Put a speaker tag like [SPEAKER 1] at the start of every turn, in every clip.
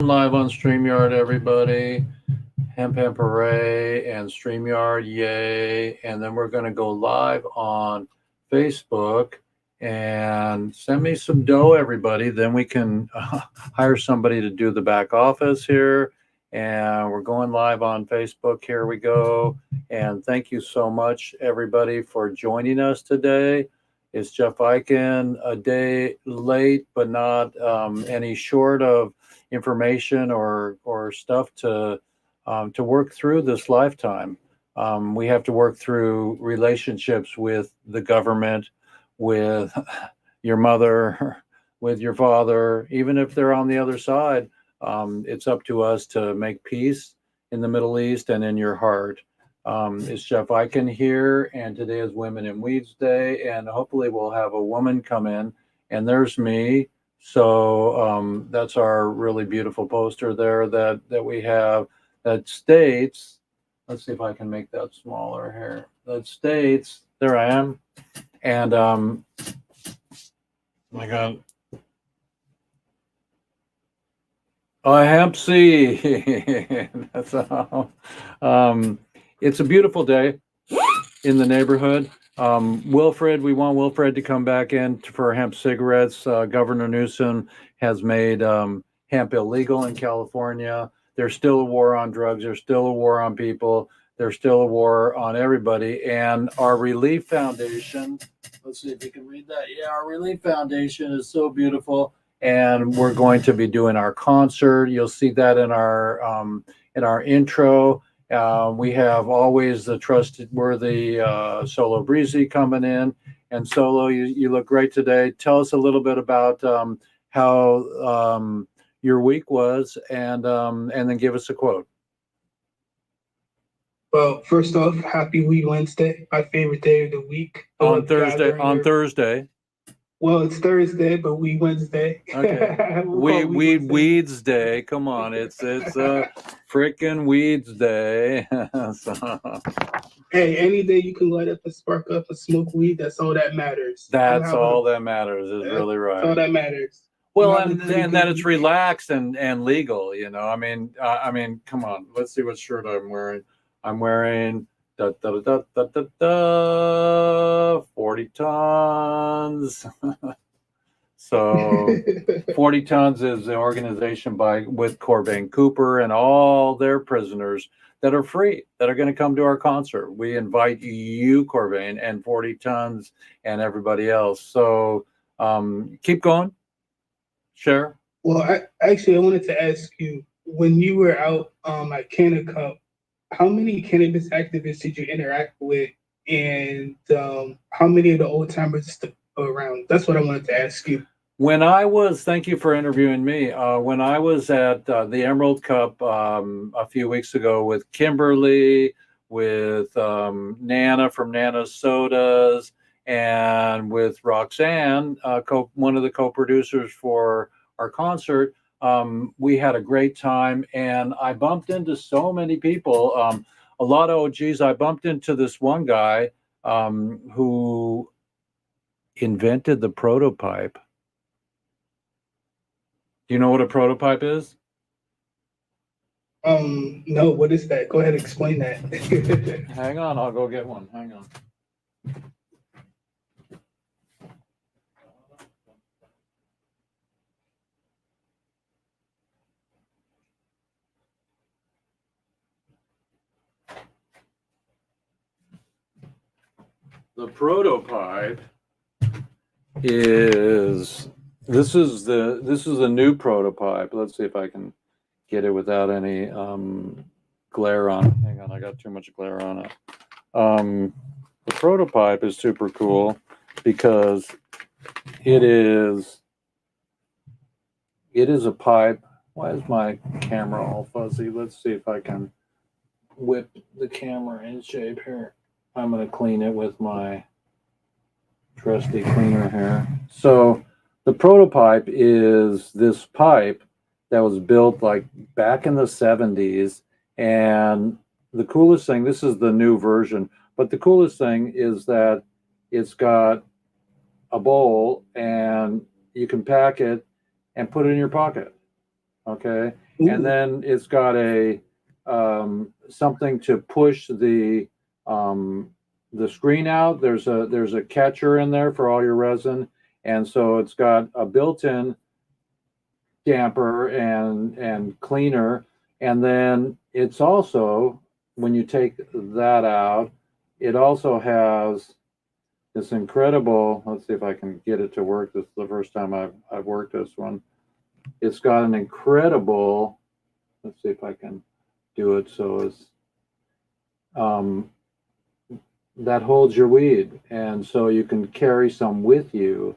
[SPEAKER 1] Live on StreamYard, everybody. Hemp Hooray and StreamYard, yay. And then we're going to go live on Facebook and send me some dough, everybody. Then we can hire somebody to do the back office here. And we're going live on Facebook. Here we go. And thank you so much, everybody, for joining us today. It's Jeff Eichen, a day late, but not any short of information or stuff to work through this lifetime. We have to work through relationships with the government, with your mother, with your father, even if they're on the other side. It's up to us to make peace in the Middle East and in your heart. It's Jeff Eichen here, and today is Women in Weeds Day, and hopefully we'll have a woman come in. And there's me. So that's our really beautiful poster there that we have that states, let's see if I can make that smaller here. That states, there I am. And oh my God. I hemp seed. That's it's a beautiful day in the neighborhood. Wilfred, we want Wilfred to come back in for hemp cigarettes. Governor Newsom has made hemp illegal in California. There's still a war on drugs. There's still a war on people. There's still a war on everybody. And our Relief Foundation, let's see if you can read that. Yeah, our Relief Foundation is so beautiful. And we're going to be doing our concert. You'll see that in our intro. We have always the trustworthy Solo Breezy coming in. And Solo, you look great today. Tell us a little bit about how your week was, and then give us a quote.
[SPEAKER 2] Well, first off, happy Weed Wednesday, my favorite day of the week.
[SPEAKER 1] On Thursday.
[SPEAKER 2] Well, it's Thursday, but Weed Wednesday.
[SPEAKER 1] Okay. Weeds Day. Come on, it's a freaking Weeds Day. So.
[SPEAKER 2] Hey, any day you can light up and spark up and smoke weed, that's all that matters.
[SPEAKER 1] That's all that matters. Is really right.
[SPEAKER 2] That's all that matters.
[SPEAKER 1] Well, and that it's relaxed and legal. You know, I mean, come on. Let's see what shirt I'm wearing. I'm wearing 40 tons. So 40 Tons is the organization with Corbin Cooper and all their prisoners that are free, that are going to come to our concert. We invite you, Corbin, and 40 Tons and everybody else. So keep going. Share.
[SPEAKER 2] Well, I wanted to ask you, when you were out at Canna Cup, how many cannabis activists did you interact with, and how many of the old timers stuck around? That's what I wanted to ask you.
[SPEAKER 1] Thank you for interviewing me. When I was at the Emerald Cup a few weeks ago with Kimberly, with Nana from Nana's Sodas, and with Roxanne, one of the co-producers for our concert, we had a great time, and I bumped into so many people, a lot of OGs. I bumped into this one guy who invented the prototype. Do you know what a prototype is?
[SPEAKER 2] No, what is that? Go ahead, explain that.
[SPEAKER 1] Hang on, I'll go get one. Hang on. The prototype is a new prototype. Let's see if I can get it without any glare on it. Hang on, I got too much glare on it. The prototype is super cool because it is a pipe. Why is my camera all fuzzy? Let's see if I can whip the camera in shape here. I'm going to clean it with my trusty cleaner here. So the prototype is this pipe that was built like back in the 70s. And the coolest thing, this is the new version, but the coolest thing is that it's got a bowl and you can pack it and put it in your pocket. Okay. and then it's got a something to push the screen out. There's a catcher in there for all your resin, and so it's got a built-in damper and cleaner, and then it's also, when you take that out, it also has this incredible, let's see if I can get it to work. This is the first time I've worked this one. It's got an incredible, let's see if I can do it so it's that holds your weed, and so you can carry some with you,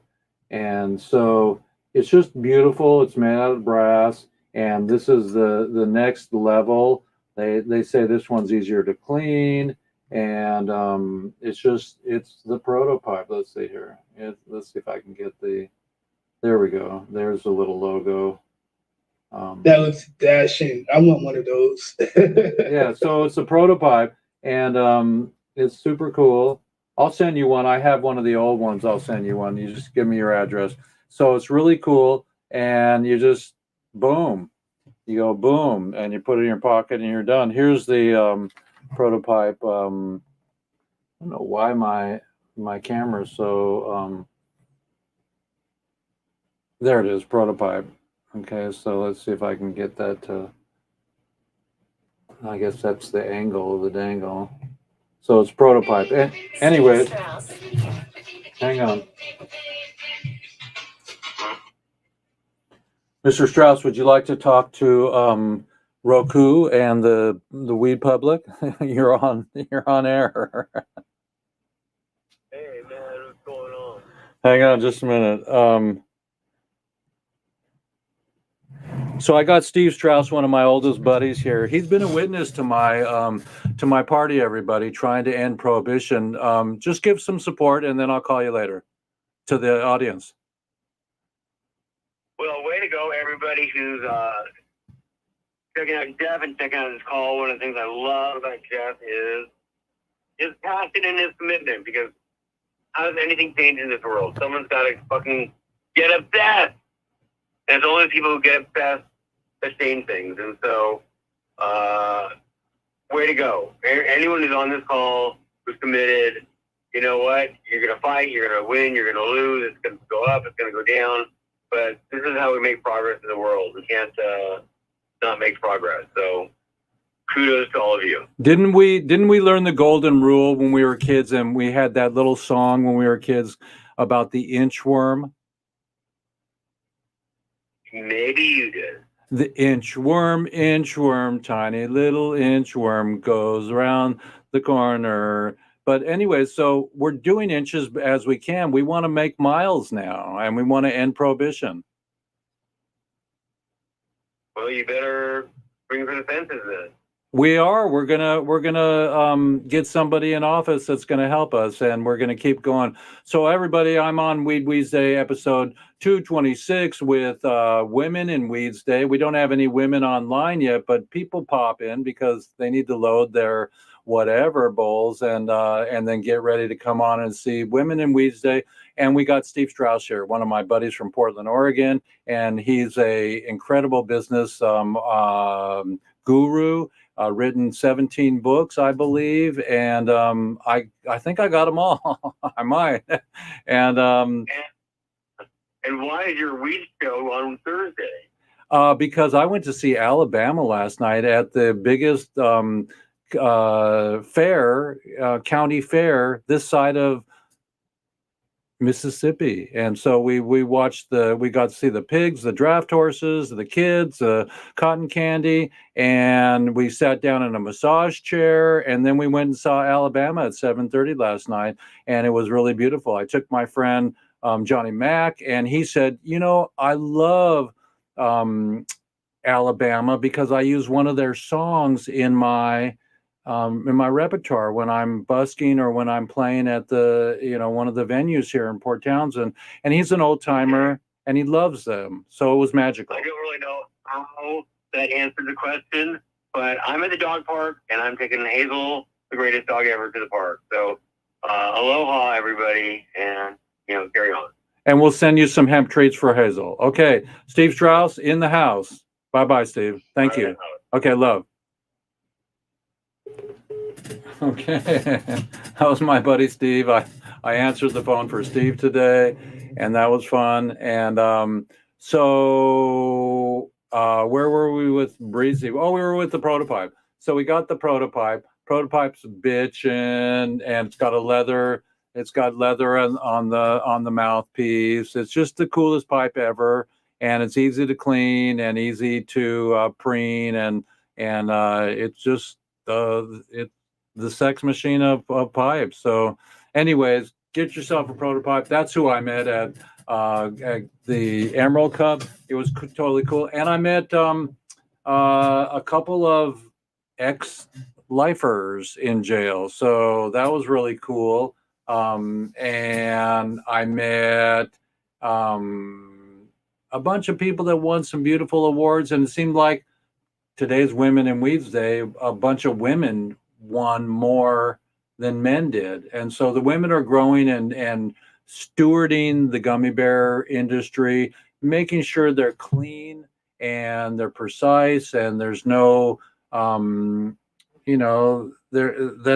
[SPEAKER 1] and so it's just beautiful. It's made out of brass, and this is the next level. They say this one's easier to clean, and it's the prototype. Let's see here. Let's see if I can get there we go. There's a little logo.
[SPEAKER 2] That looks dashing. I want one of those.
[SPEAKER 1] Yeah, so it's a prototype, and it's super cool. I'll send you one. I have one of the old ones. I'll send you one. You just give me your address. So it's really cool, and you just boom, you go boom, and you put it in your pocket, and you're done. Here's the prototype. I don't know why my camera's so there it is, prototype. Okay, so let's see if I can get that to, I guess that's the angle of the dangle. So it's prototype. Anyway, hang on. Mr. Strauss, would you like to talk to Roku and the weed public? You're on air.
[SPEAKER 3] Hey man, what's going on?
[SPEAKER 1] Hang on just a minute. So I got Steve Strauss, one of my oldest buddies here. He's been a witness to my party, everybody, trying to end prohibition. Just give some support, and then I'll call you later to the audience.
[SPEAKER 3] Well, way to go, everybody who's checking out Jeff and checking out this call. One of the things I love about Jeff is his passion and his commitment, because how does anything change in this world? Someone's got to fucking get obsessed. And it's only people who get obsessed that change things. And so, way to go. Anyone who's on this call who's committed, you know what? You're going to fight, you're going to win, you're going to lose, it's going to go up, it's going to go down. But this is how we make progress in the world. We can't not make progress. So kudos to all of you.
[SPEAKER 1] Didn't we learn the golden rule when we were kids, and we had that little song when we were kids about the inchworm?
[SPEAKER 3] Maybe you did.
[SPEAKER 1] The inchworm, tiny little inchworm goes around the corner. But anyway, so we're doing inches as we can. We want to make miles now, and we want to end prohibition.
[SPEAKER 3] Well, you better bring for the fences then.
[SPEAKER 1] We are. We're gonna get somebody in office that's gonna help us, and we're gonna keep going. So everybody, I'm on Weedsday episode 226 with women in Weedsday. We don't have any women online yet, but people pop in because they need to load their whatever bowls and then get ready to come on and see women in Weedsday. And we got Steve Strauss here, one of my buddies from Portland, Oregon, and he's a incredible business guru. Written 17 books, I believe, and I think I got them all. I might. And
[SPEAKER 3] why is your weed show on Thursday?
[SPEAKER 1] Because I went to see Alabama last night at the biggest fair, county fair this side of Mississippi, and so we got to see the pigs, the draft horses, the kids, cotton candy, and we sat down in a massage chair, and then we went and saw Alabama at 7:30 last night, and it was really beautiful. I took my friend Johnny Mack, and he said, I love Alabama because I use one of their songs in my repertoire when I'm busking or when I'm playing at the, one of the venues here in Port Townsend. And he's an old timer and he loves them. So it was magical.
[SPEAKER 3] I don't really know how that answered the question, but I'm at the dog park and I'm taking Hazel, the greatest dog ever, to the park. So aloha, everybody, and, carry on.
[SPEAKER 1] And we'll send you some hemp treats for Hazel. Okay. Steve Strauss in the house. Bye-bye, Steve. Thank you. Okay, love. Okay, that was my buddy Steve. I answered the phone for Steve today, and that was fun. And where were we with Breezy? Oh, we were with the prototype. So we got the prototype. Prototype's bitchin', and it's got leather. It's got leather on the mouthpiece. It's just the coolest pipe ever, and it's easy to clean and easy to preen, and it's just it the sex machine of pipes. So, anyways, get yourself a prototype. That's who I met at the Emerald Cup. It was totally cool, and I met a couple of ex-lifers in jail. So that was really cool. And I met a bunch of people that won some beautiful awards, and it seemed like today's Women in Weedsday, a bunch of women won more than men did. And so the women are growing and stewarding the gummy bear industry, making sure they're clean and they're precise, and there's no, that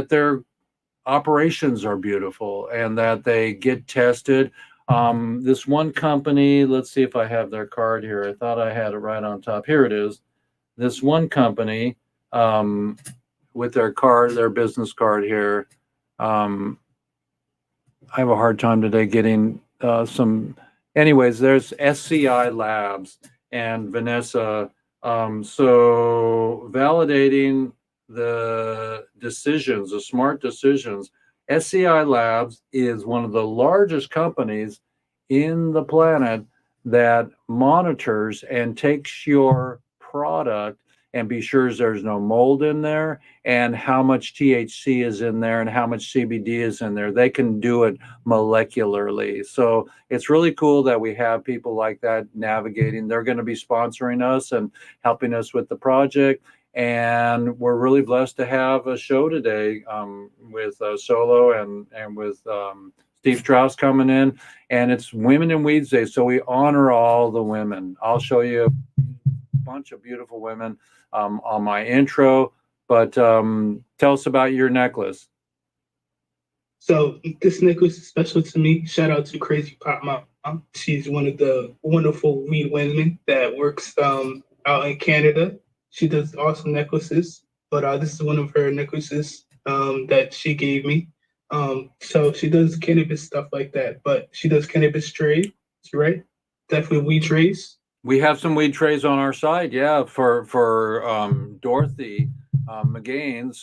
[SPEAKER 1] their operations are beautiful and that they get tested. This one company, let's see if I have their card here. I thought I had it right on top. Here it is. This one company, with their business card here. I have a hard time today getting some. Anyways, there's SCI Labs and Vanessa. So validating the decisions, the smart decisions. SCI Labs is one of the largest companies in the planet that monitors and takes your product and be sure there's no mold in there and how much THC is in there and how much CBD is in there. They can do it molecularly. So it's really cool that we have people like that navigating. They're going to be sponsoring us and helping us with the project. And we're really blessed to have a show today with Solo and with Steve Strauss coming in. And it's Women in Weedsdays. So we honor all the women. I'll show you a bunch of beautiful women on my intro, but tell us about your necklace.
[SPEAKER 2] So this necklace is special to me. Shout out to Crazy Pop Mom. She's one of the wonderful weed women that works out in Canada. She does awesome necklaces, but this is one of her necklaces that she gave me. So she does cannabis stuff like that, but she does cannabis trade, right? Definitely weed trays.
[SPEAKER 1] We have some weed trays on our side, yeah, for Dorothy McGaines.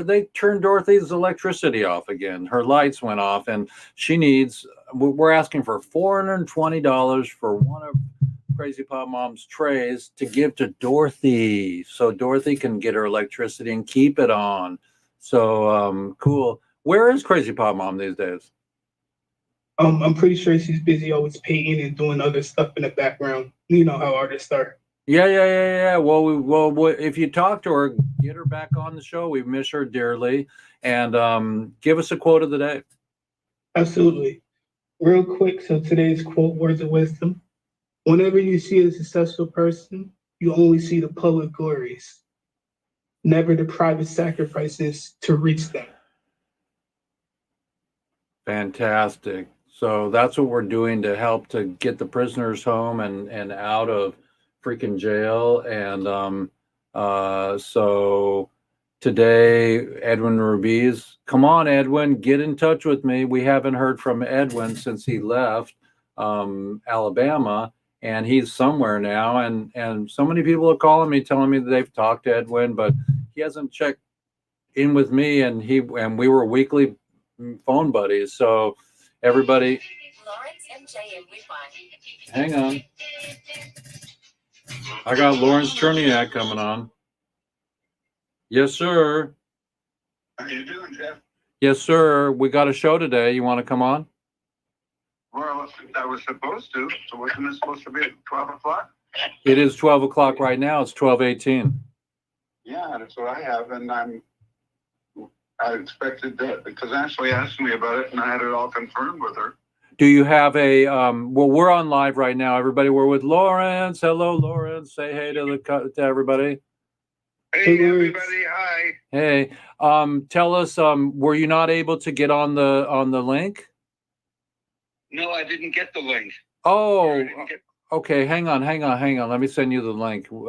[SPEAKER 1] They turned Dorothy's electricity off again. Her lights went off, and she needs. We're asking for $420 for one of Crazy Pop Mom's trays to give to Dorothy, so Dorothy can get her electricity and keep it on. So cool. Where is Crazy Pop Mom these days?
[SPEAKER 2] I'm pretty sure she's busy always painting and doing other stuff in the background. You know how artists are.
[SPEAKER 1] Yeah. Well, if you talk to her, get her back on the show. We miss her dearly. And give us a quote of the day.
[SPEAKER 2] Absolutely. Real quick, so today's quote, words of wisdom. Whenever you see a successful person, you only see the public glories, never the private sacrifices to reach them.
[SPEAKER 1] Fantastic. So that's what we're doing to help to get the prisoners home and out of freaking jail. And so today, Edwin Rubiz, come on, Edwin, get in touch with me. We haven't heard from Edwin since he left Alabama, and he's somewhere now. And so many people are calling me, telling me that they've talked to Edwin, but he hasn't checked in with me, and we were weekly phone buddies. So everybody, hang on. I got Lawrence Cherniak coming on. Yes, sir.
[SPEAKER 4] How you doing, Jeff?
[SPEAKER 1] Yes, sir. We got a show today. You want to come on?
[SPEAKER 4] Well, I was supposed to. So wasn't it supposed to be at 12 o'clock?
[SPEAKER 1] It is 12 o'clock right now. It's 12:18.
[SPEAKER 4] Yeah, that's what I have. And I expected that because Ashley asked me about it and I had it all confirmed with her.
[SPEAKER 1] Do you have a well, we're on live right now, everybody. We're with Lawrence. Hello, Lawrence. Say hey to everybody.
[SPEAKER 4] Hey,
[SPEAKER 2] Hey, Lawrence.
[SPEAKER 4] everybody. Hi.
[SPEAKER 1] Hey, tell us, were you not able to get on the link?
[SPEAKER 4] No, I didn't get the link.
[SPEAKER 1] Oh, okay. Hang on. Let me send you the link. You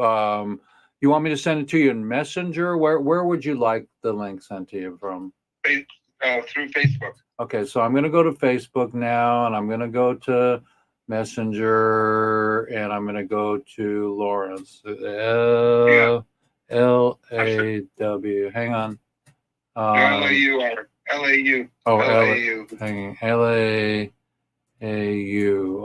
[SPEAKER 1] want me to send it to you in Messenger? Where would you like the link sent to you from?
[SPEAKER 4] Through Facebook.
[SPEAKER 1] Okay, so I'm going to go to Facebook now, and I'm going to go to Messenger, and I'm going to go to Lawrence. L-A-W. Hang on.
[SPEAKER 4] L-A-U. L-A-U.
[SPEAKER 1] Oh,
[SPEAKER 4] L-A-U.
[SPEAKER 1] hang on. L-A-U.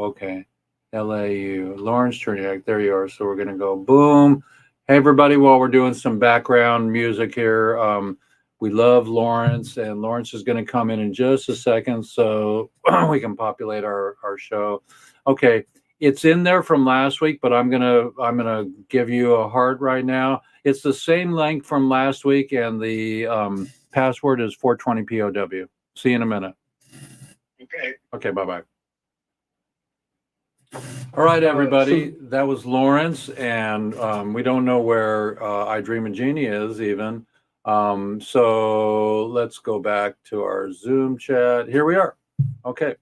[SPEAKER 1] Okay. L-A-U. Lawrence Cherniak. There you are. So we're going to go boom. Hey, everybody, while we're doing some background music here, we love Lawrence, and Lawrence is going to come in just a second so we can populate our show. Okay, it's in there from last week, but I'm gonna give you a heart right now. It's the same link from last week, and the password is 420 POW. See you in a minute.
[SPEAKER 4] Okay.
[SPEAKER 1] Okay, bye-bye. All right, everybody, that was Lawrence, and we don't know where I Dream a Genie is even. So let's go back to our Zoom chat. Here we are. Okay,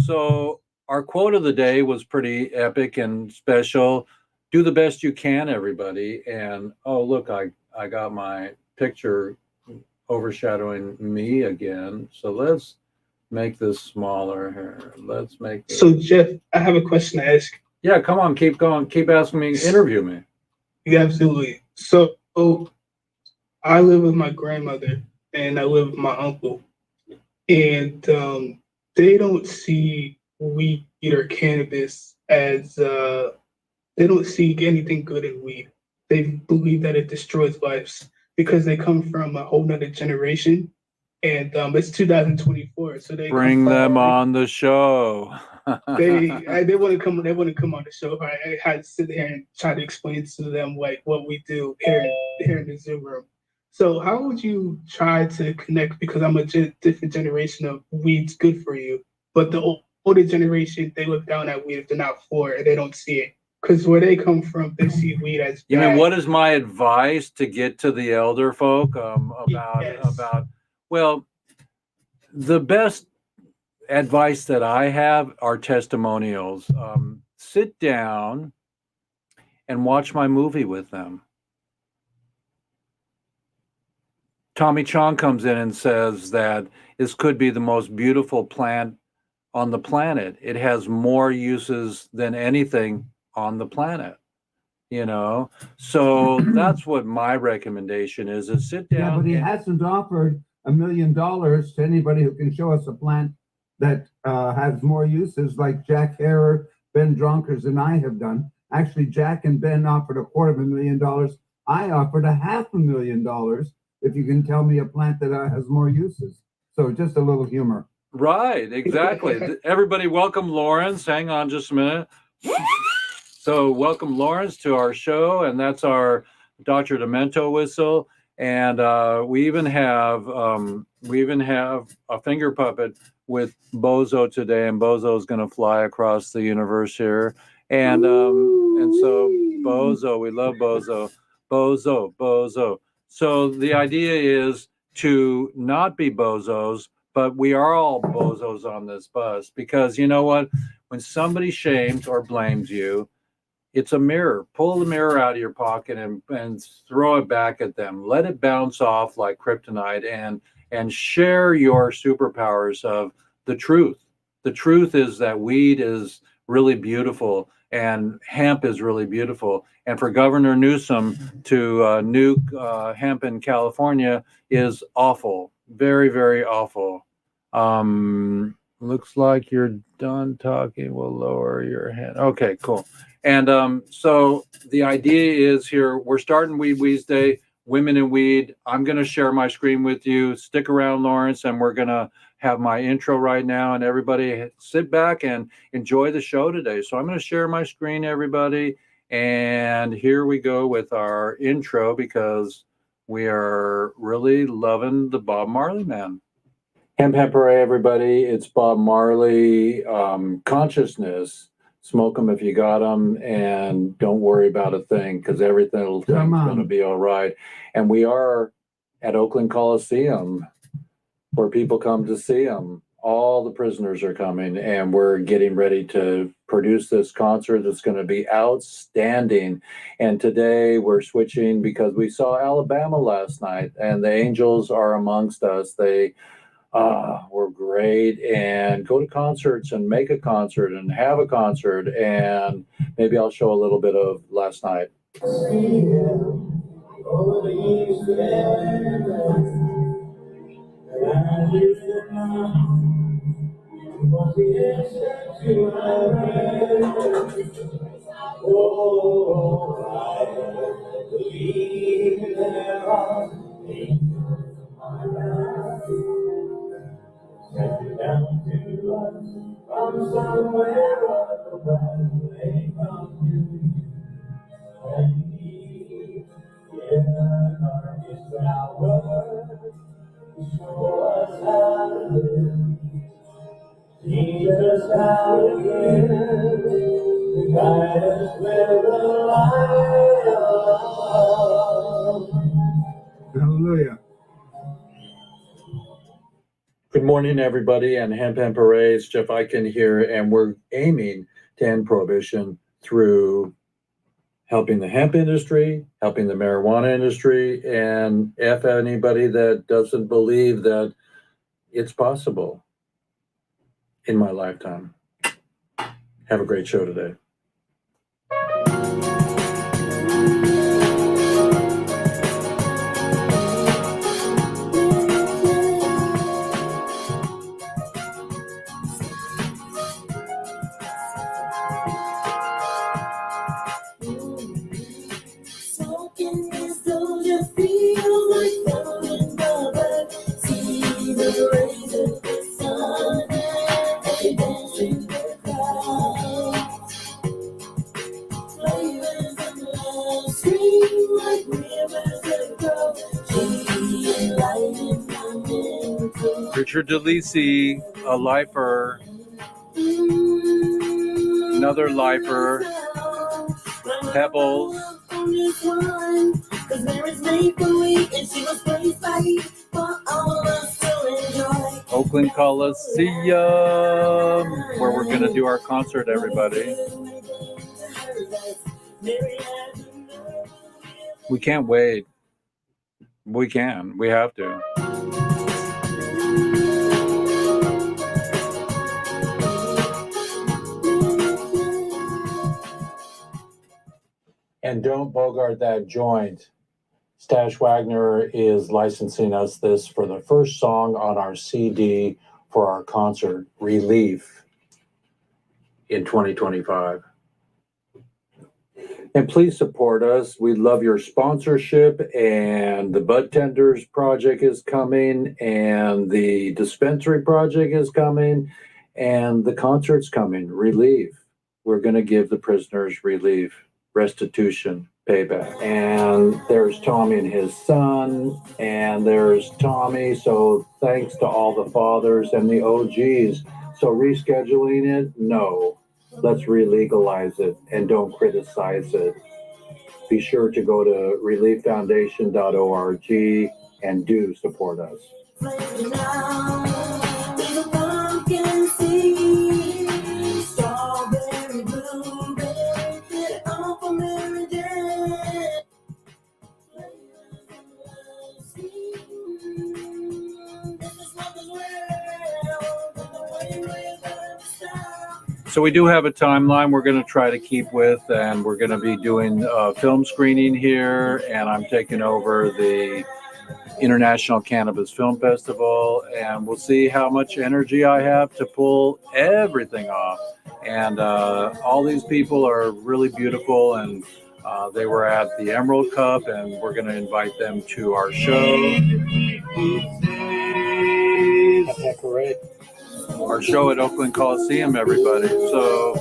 [SPEAKER 1] so our quote of the day was pretty epic and special. Do the best you can, everybody. And oh, look, I got my picture overshadowing me again. So let's make this smaller here. Let's make this.
[SPEAKER 2] So Jeff, I have a question to ask.
[SPEAKER 1] Yeah, come on, keep going, keep asking me, interview me.
[SPEAKER 2] Yeah, absolutely. So I live with my grandmother and I live with my uncle, and they don't see weed or cannabis as they don't see anything good in weed. They believe that it destroys lives because they come from a whole nother generation, and it's 2024, so they
[SPEAKER 1] Bring them on the show.
[SPEAKER 2] they want to come. They want to come on the show. I had to sit here and try to explain to them like what we do here in the Zoom room. So how would you try to connect? Because I'm a different generation of weed's good for you, but the older generation, they look down at weed if they're not for it. They don't see it because where they come from, they see weed as
[SPEAKER 1] You
[SPEAKER 2] bad.
[SPEAKER 1] mean, what is my advice to get to the elder folk
[SPEAKER 2] Yes.
[SPEAKER 1] about? Well, the best advice that I have are testimonials. Sit down and watch my movie with them. Tommy Chong comes in and says that this could be the most beautiful plant on the planet. It has more uses than anything on the planet, you know? So that's what my recommendation is sit down.
[SPEAKER 5] Yeah, but he hasn't offered $1 million to anybody who can show us a plant that has more uses, like Jack Harrer, Ben Dronkers, and I have done. Actually, Jack and Ben offered $250,000. I offered $500,000 if you can tell me a plant that has more uses. So just a little humor.
[SPEAKER 1] Right, exactly. Everybody, welcome Lawrence. Hang on just a minute. So welcome Lawrence to our show, and that's our Dr. Demento whistle. And we even have a finger puppet with Bozo today, and Bozo is going to fly across the universe here. And so Bozo, we love Bozo. Bozo. So the idea is to not be bozos, but we are all bozos on this bus, because you know what? When somebody shames or blames you, it's a mirror. Pull the mirror out of your pocket and throw it back at them. Let it bounce off like kryptonite, and share your superpowers of the truth. The truth is that weed is really beautiful and hemp is really beautiful. And for Governor Newsom to nuke hemp in California is awful. Very, very awful. Looks like you're done talking. We'll lower your hand. Okay, cool. And so the idea is here, we're starting Weedsday, Women in Weed. I'm going to share my screen with you. Stick around, Lawrence, and we're going to have my intro right now. And everybody sit back and enjoy the show today. So I'm going to share my screen, everybody. And here we go with our intro, because we are really loving the Bob Marley Man. Hemp Hooray, everybody. It's Bob Marley. Consciousness. Smoke them if you got them, and don't worry about a thing, because everything's going to be all right. And we are at Oakland Coliseum, where people come to see them. All the prisoners are coming, and we're getting ready to produce this concert that's going to be outstanding. And today we're switching because we saw Alabama last night, and the Angels are amongst us. They were great, and go to concerts and make a concert and have a concert. And maybe I'll show a little bit of last night.
[SPEAKER 6] Down to us from somewhere up above, they come to and we give our gifts our words, show us how to live, teach us how to give, guide us with the light of love.
[SPEAKER 5] Hallelujah.
[SPEAKER 1] Good morning, everybody, and Hemp Hooray. It's Jeff Eichen here, and we're aiming to end prohibition through helping the hemp industry, helping the marijuana industry, and F anybody that doesn't believe that it's possible in my lifetime. Have a great show today. Richard DeLisi, a lifer, another lifer, Pebbles, Oakland Coliseum, where we're going to do our concert, everybody. We can't wait. We can. We have to. And don't bogart that joint. Stash Wagner is licensing us this for the first song on our CD for our concert, Relief, in 2025. And please support us. We love your sponsorship, and the Bud Tenders project is coming, and the dispensary project is coming, and the concert's coming, Relief. We're going to give the prisoners relief, restitution, payback. And there's Tommy and his son, and there's Tommy. So thanks to all the fathers and the OGs. So rescheduling it, no. Let's re-legalize it and don't criticize it. Be sure to go to relieffoundation.org and do support us. So we do have a timeline we're going to try to keep with, and we're going to be doing film screening here, and I'm taking over the International Cannabis Film Festival, and we'll see how much energy I have to pull everything off. And all these people are really beautiful, and they were at the Emerald Cup, and we're going to invite them to our show. Weedsdays. Our show at Oakland Coliseum, everybody. So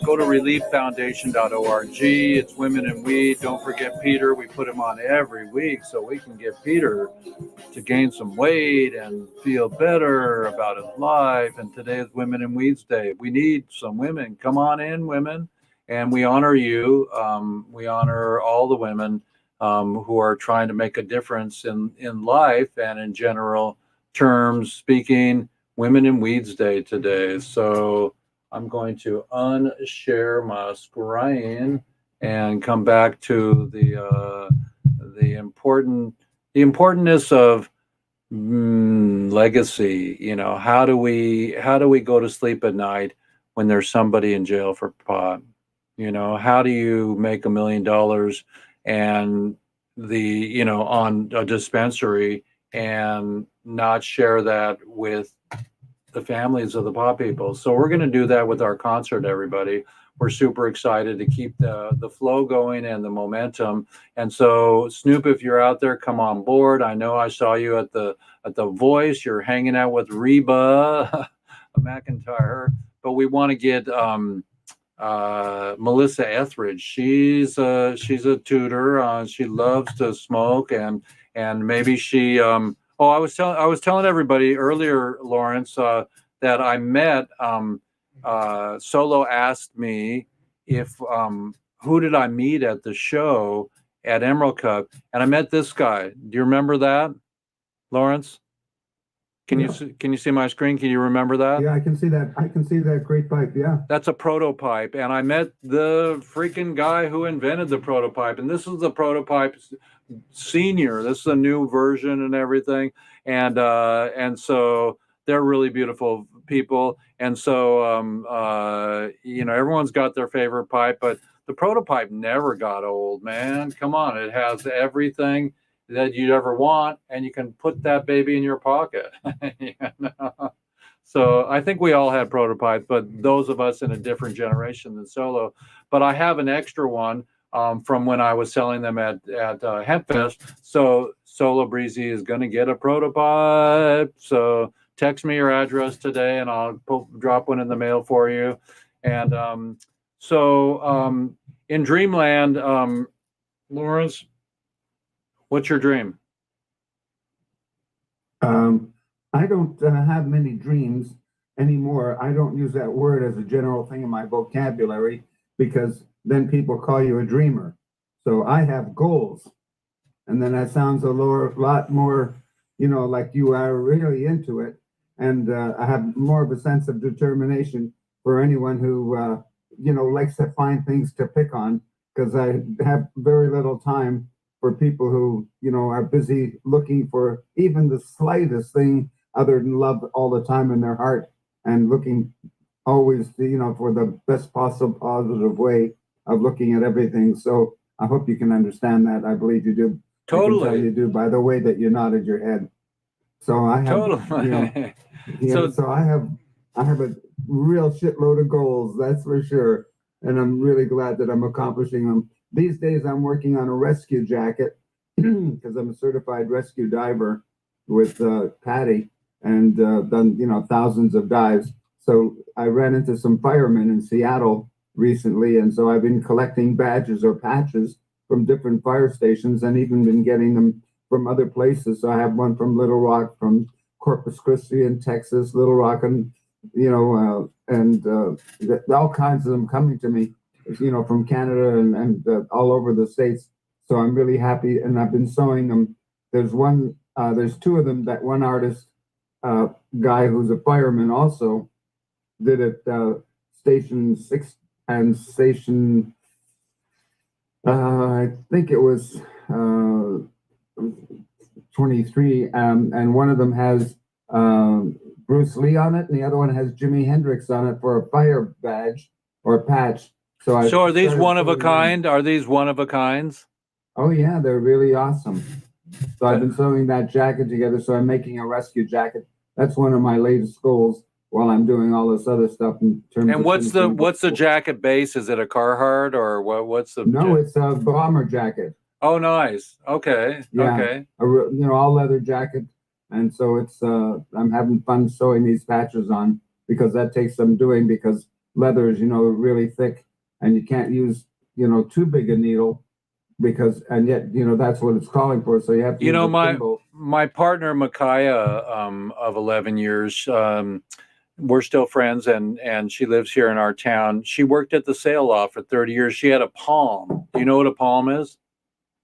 [SPEAKER 1] go to relieffoundation.org. It's Women in Weed. Don't forget Peter. We put him on every week so we can get Peter to gain some weight and feel better about his life. And today is Women in Weeds Day. We need some women. Come on in, women. And we honor you. We honor all the women who are trying to make a difference in life and in general terms speaking. Women in Weeds Day today. So I'm going to unshare my screen and come back to the importance of legacy. You know, how do we go to sleep at night when there's somebody in jail for pot? You know, how do you make $1 million and on a dispensary and not share that with the families of the pot people? So we're going to do that with our concert, everybody. We're super excited to keep the flow going and the momentum. And so, Snoop, if you're out there, come on board. I know I saw you at the Voice. You're hanging out with Reba McIntyre, but we want to get Melissa Etheridge. She's a tutor. She loves to smoke and maybe she. I was telling everybody earlier, Lawrence, that I met. Solo asked me if who did I meet at the show at Emerald Cup, and I met this guy. Do you remember that, Lawrence? Can you see my screen? Can you remember that?
[SPEAKER 5] Yeah, I can see that. I can see that great pipe. Yeah.
[SPEAKER 1] That's a prototype. And I met the freaking guy who invented the prototype. And this is the prototype senior. This is a new version and everything. And so they're really beautiful people. And so, everyone's got their favorite pipe, but the prototype never got old, man. Come on. It has everything that you'd ever want, and you can put that baby in your pocket. So I think we all had prototypes, but those of us in a different generation than Solo. But I have an extra one from when I was selling them at Hempfest. So Solo Breezy is going to get a prototype. So text me your address today, and I'll drop one in the mail for you. And in Dreamland, Lawrence, what's your dream?
[SPEAKER 5] I don't have many dreams anymore. I don't use that word as a general thing in my vocabulary because then people call you a dreamer. So I have goals. And then that sounds a lot more, like you are really into it. And I have more of a sense of determination for anyone who, likes to find things to pick on, because I have very little time for people who, are busy looking for even the slightest thing other than love all the time in their heart and looking always, for the best possible positive way of looking at everything. So I hope you can understand that. I believe you do.
[SPEAKER 1] Totally.
[SPEAKER 5] I can tell you do by the way that you nodded your head. So I have,
[SPEAKER 1] totally.
[SPEAKER 5] So I have a real shitload of goals, that's for sure. And I'm really glad that I'm accomplishing them. These days I'm working on a rescue jacket because I'm a certified rescue diver with Patty and done, thousands of dives. So I ran into some firemen in Seattle recently. And so I've been collecting badges or patches from different fire stations and even been getting them from other places. So I have one from Little Rock, from Corpus Christi in Texas, Little Rock, and all kinds of them coming to me, from Canada and all over the States. So I'm really happy, and I've been sewing them. There's two of them that one artist guy who's a fireman also did at Station 6 and Station, I think it was 23, and one of them has Bruce Lee on it, and the other one has Jimi Hendrix on it for a fire badge or patch. So
[SPEAKER 1] are these one of a kind? Are these one of a kinds?
[SPEAKER 5] Oh yeah, they're really awesome. So I've been sewing that jacket together. So I'm making a rescue jacket. That's one of my latest goals while I'm doing all this other stuff in terms.
[SPEAKER 1] And what's the jacket base? Is it a Carhartt or what? What's the?
[SPEAKER 5] No, it's a bomber jacket.
[SPEAKER 1] Oh, nice. Okay.
[SPEAKER 5] Yeah.
[SPEAKER 1] Okay.
[SPEAKER 5] All leather jacket. And so it's I'm having fun sewing these patches on because that takes some doing because leathers, really thick, and you can't use, too big a needle because, and yet, that's what it's calling for. So you have to use a thimble.
[SPEAKER 1] My partner Micaiah of 11 years, we're still friends, and she lives here in our town. She worked at the sale loft for 30 years. She had a palm. Do you know what a palm is?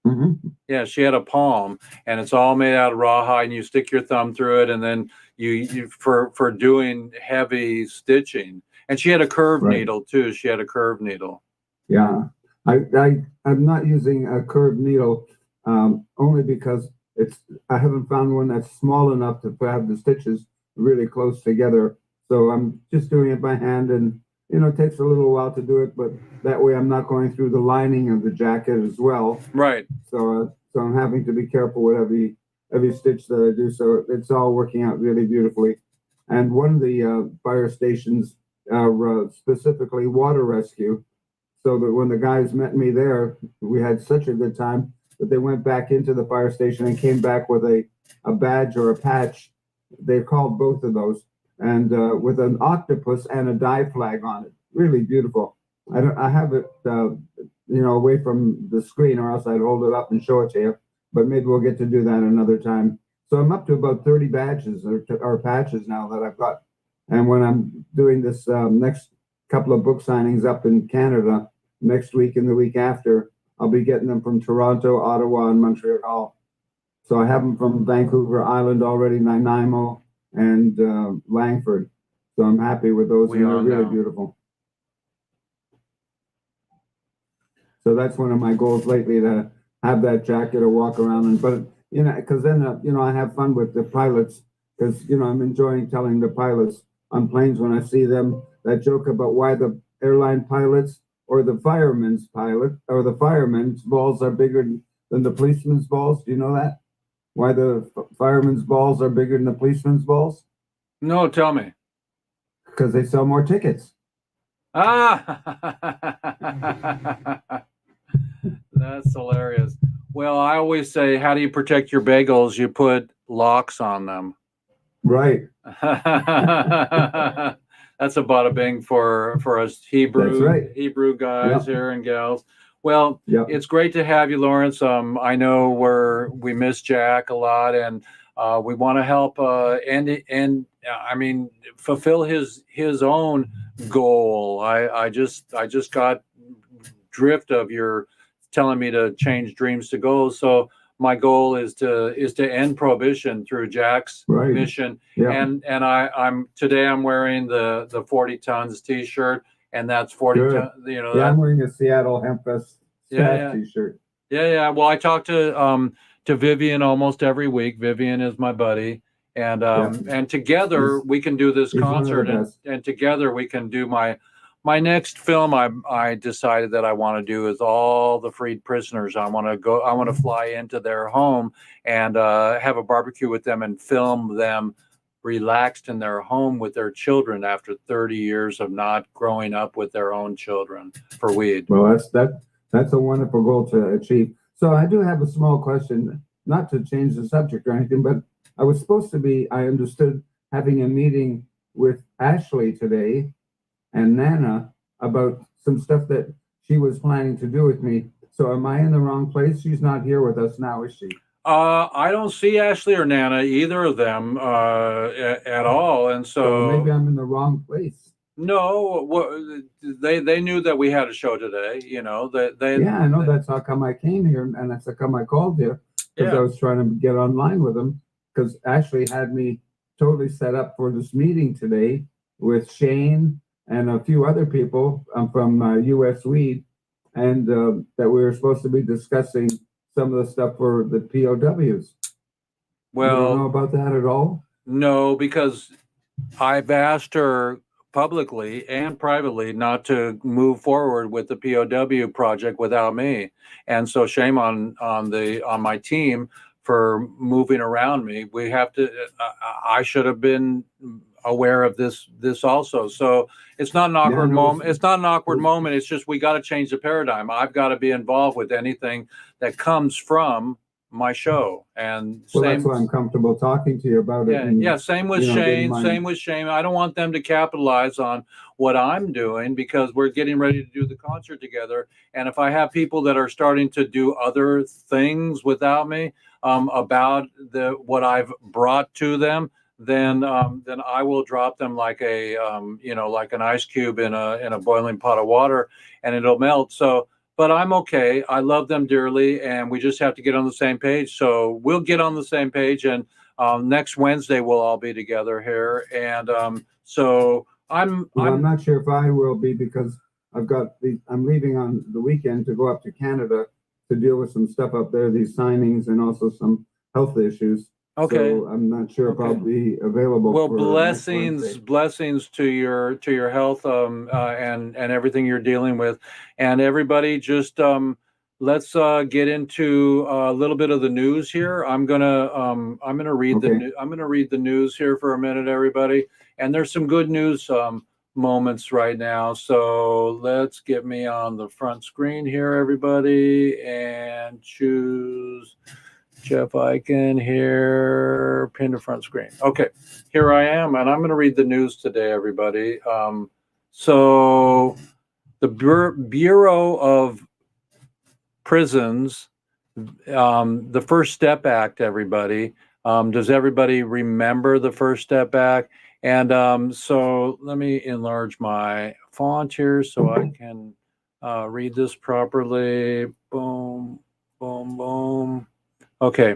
[SPEAKER 5] Mm-hmm.
[SPEAKER 1] Yeah, she had a palm, and it's all made out of rawhide, and you stick your thumb through it, and then you for doing heavy stitching. And she had a curved
[SPEAKER 5] Right.
[SPEAKER 1] needle too. She had a curved needle.
[SPEAKER 5] Yeah, I'm not using a curved needle only because I haven't found one that's small enough to have the stitches really close together. So I'm just doing it by hand, and it takes a little while to do it, but that way I'm not going through the lining of the jacket as well.
[SPEAKER 1] Right.
[SPEAKER 5] So I'm having to be careful with every stitch that I do. So it's all working out really beautifully. And one of the fire stations are specifically water rescue, so that when the guys met me there, we had such a good time that they went back into the fire station and came back with a badge or a patch. They called both of those, and with an octopus and a die flag on it. Really beautiful. I have it, away from the screen, or else I'd hold it up and show it to you. But maybe we'll get to do that another time. So I'm up to about 30 badges or patches now that I've got. And when I'm doing this next couple of book signings up in Canada next week and the week after, I'll be getting them from Toronto, Ottawa, and Montreal. So I have them from Vancouver Island already, Nanaimo, and Langford. So I'm happy with those, and they're really beautiful. So that's one of my goals lately, to have that jacket or walk around. And but because then I have fun with the pilots, because I'm enjoying telling the pilots on planes when I see them that joke about why the airline pilots or the fireman's balls are bigger than the policeman's balls. Do you know that? Why the fireman's balls are bigger than the policeman's balls?
[SPEAKER 1] No, tell me.
[SPEAKER 5] Because they sell more tickets.
[SPEAKER 1] Ah, that's hilarious. Well, I always say, how do you protect your bagels? You put locks on them.
[SPEAKER 5] Right.
[SPEAKER 1] That's a bada bing for us Hebrew guys here and gals. Well, it's great to have you, Lawrence. I know we miss Jack a lot, and we want to help and I mean fulfill his own goal. I just got drift of your telling me to change dreams to goals. So my goal is to end prohibition through Jack's mission. And I'm wearing the 40 tons t-shirt, and that's 40 tons,
[SPEAKER 5] I'm wearing a Seattle Hempfest t-shirt.
[SPEAKER 1] Yeah. Well, I talk to Vivian almost every week. Vivian is my buddy. And together we can do this concert, and together we can do my next film. I decided that I want to do is all the freed prisoners. I want to fly into their home and have a barbecue with them and film them relaxed in their home with their children after 30 years of not growing up with their own children for weed.
[SPEAKER 5] Well, that's a wonderful goal to achieve. So I do have a small question, not to change the subject or anything, but I was supposed to be, I understood, having a meeting with Ashley today and Nana about some stuff that she was planning to do with me. So am I in the wrong place? She's not here with us now, is she?
[SPEAKER 1] I don't see Ashley or Nana, either of them, at all. And so
[SPEAKER 5] maybe I'm in the wrong place.
[SPEAKER 1] No, they knew that we had a show today.
[SPEAKER 5] I know. That's how come I came here, and that's how come I called you, because I was trying to get online with them, because Ashley had me totally set up for this meeting today with Shane and a few other people from US Weed, and that we were supposed to be discussing some of the stuff for the POWs.
[SPEAKER 1] Well,
[SPEAKER 5] you don't know about that at all?
[SPEAKER 1] No, because I've asked her publicly and privately not to move forward with the POW project without me, and so shame on my team for moving around me. We have to. I should have been aware of this also. So it's not an awkward moment. It's not an awkward moment. It's just we got to change the paradigm. I've got to be involved with anything that comes from my show. And
[SPEAKER 5] Well, that's why I'm comfortable talking to you about it.
[SPEAKER 1] yeah, same with Shane. Same with Shane. I don't want them to capitalize on what I'm doing because we're getting ready to do the concert together. And if I have people that are starting to do other things without me about what I've brought to them, then I will drop them like a like an ice cube in a boiling pot of water, and it'll melt. So. But I'm okay. I love them dearly, and we just have to get on the same page. So we'll get on the same page, and next Wednesday we'll all be together here. And so I'm
[SPEAKER 5] not sure if I will be because I'm leaving on the weekend to go up to Canada to deal with some stuff up there, these signings and also some health issues.
[SPEAKER 1] Okay.
[SPEAKER 5] So I'm not sure if I'll be available.
[SPEAKER 1] Well,
[SPEAKER 5] for
[SPEAKER 1] blessings to your health and everything you're dealing with, and everybody just let's get into a little bit of the news here. I'm gonna read I'm gonna read the news here for a minute, everybody, and there's some good news moments right now. So let's get me on the front screen here, everybody, and choose Jeff Eichen here, pin to front screen. Okay, here I am, and I'm going to read the news today, everybody. So the Bureau of Prisons, the First Step Act, everybody. Does everybody remember the First Step Act? And so let me enlarge my font here so I can read this properly. Boom, boom, boom. Okay.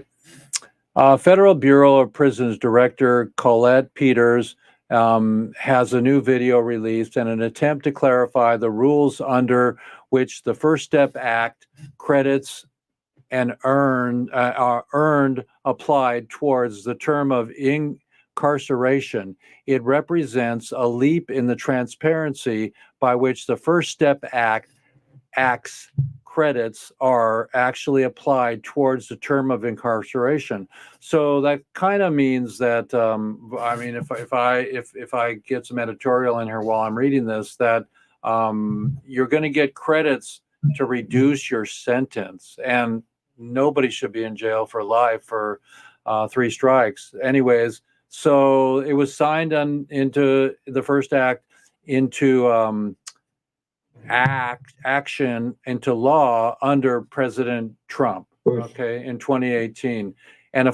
[SPEAKER 1] Federal Bureau of Prisons Director Colette Peters has a new video released in an attempt to clarify the rules under which the First Step Act credits and are earned applied towards the term of incarceration. It represents a leap in the transparency by which the First Step Act's credits are actually applied towards the term of incarceration. So that kind of means that I mean, if I get some editorial in here while I'm reading this, that you're going to get credits to reduce your sentence, and nobody should be in jail for life for 3 strikes. Anyways, so it was signed into the First Act into action into law under President Trump, okay, in 2018. And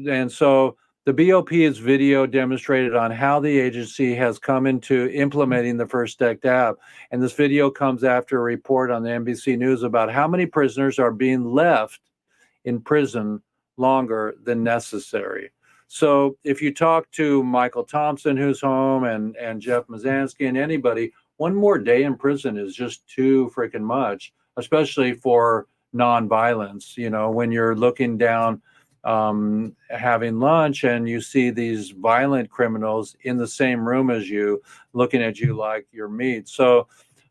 [SPEAKER 1] and so the BOP's video demonstrated on how the agency has come into implementing the First Step Act. And this video comes after a report on the NBC News about how many prisoners are being left in prison longer than necessary. So if you talk to Michael Thompson, who's home, and Jeff Mazansky and anybody, one more day in prison is just too freaking much, especially for nonviolence. You know, when you're looking down, having lunch, and you see these violent criminals in the same room as you, looking at you like you're meat. So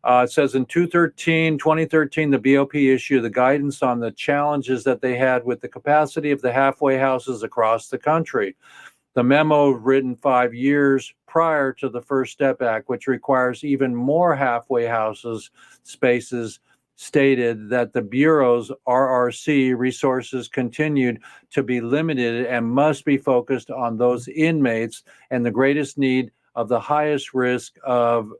[SPEAKER 1] it says in 2013, the BOP issued the guidance on the challenges that they had with the capacity of the halfway houses across the country. The memo, written 5 years prior to the First Step Act, which requires even more halfway houses spaces, stated that the Bureau's RRC resources continued to be limited and must be focused on those inmates and the greatest need of the highest risk of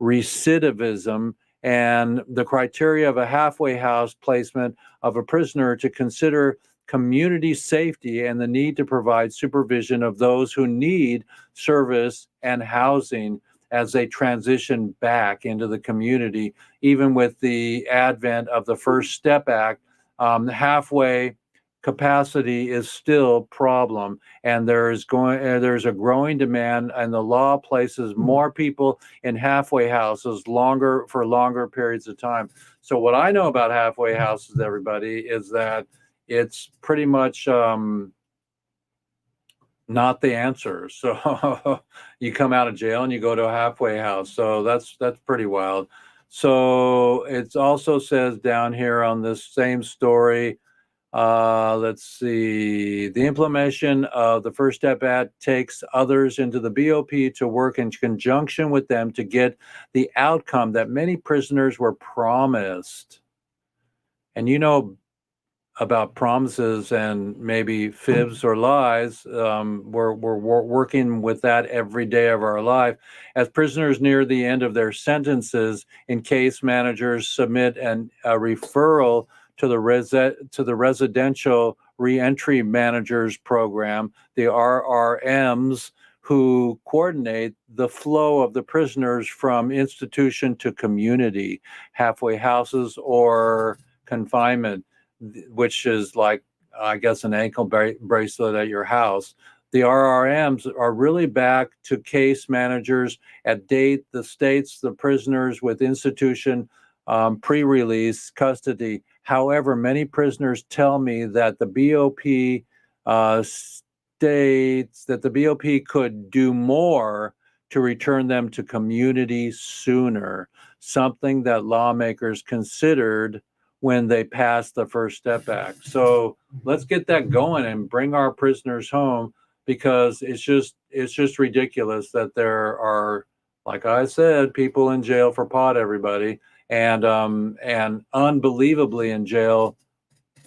[SPEAKER 1] recidivism, and the criteria of a halfway house placement of a prisoner to consider community safety and the need to provide supervision of those who need service and housing as they transition back into the community. Even with the advent of the First Step Act, halfway capacity is still a problem, and there's a growing demand, and the law places more people in halfway houses for longer periods of time. So what I know about halfway houses, everybody, is that it's pretty much not the answer. So you come out of jail and you go to a halfway house. So that's pretty wild. So it also says down here on this same story, let's see, the implementation of the First Step Act takes others into the BOP to work in conjunction with them to get the outcome that many prisoners were promised. And you know, about promises and maybe fibs or lies. We're working with that every day of our life. As prisoners near the end of their sentences, in case managers submit a referral to the residential reentry managers program, the RRMs, who coordinate the flow of the prisoners from institution to community, halfway houses, or confinement, which is like, I guess, an ankle bracelet at your house. The RRMs are really back to case managers at the states, the prisoners with institution pre-release custody. However, many prisoners tell me that the BOP states that the BOP could do more to return them to community sooner, something that lawmakers considered when they passed the First Step Act. So let's get that going and bring our prisoners home, because it's just ridiculous that there are, like I said, people in jail for pot, everybody, and unbelievably in jail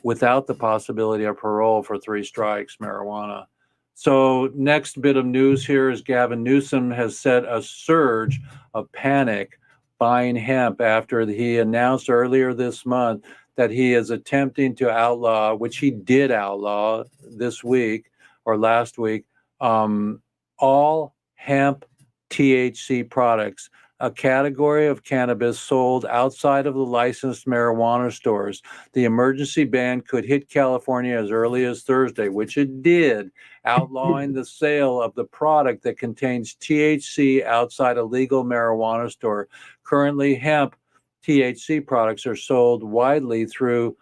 [SPEAKER 1] without the possibility of parole for 3 strikes marijuana. So next bit of news here is Gavin Newsom has set a surge of panic buying hemp after he announced earlier this month that he is attempting to outlaw, which he did outlaw this week or last week, all hemp THC products, a category of cannabis sold outside of the licensed marijuana stores. The emergency ban could hit California as early as Thursday, which it did, outlawing the sale of the product that contains THC outside a legal marijuana store. Currently, hemp THC products are sold widely through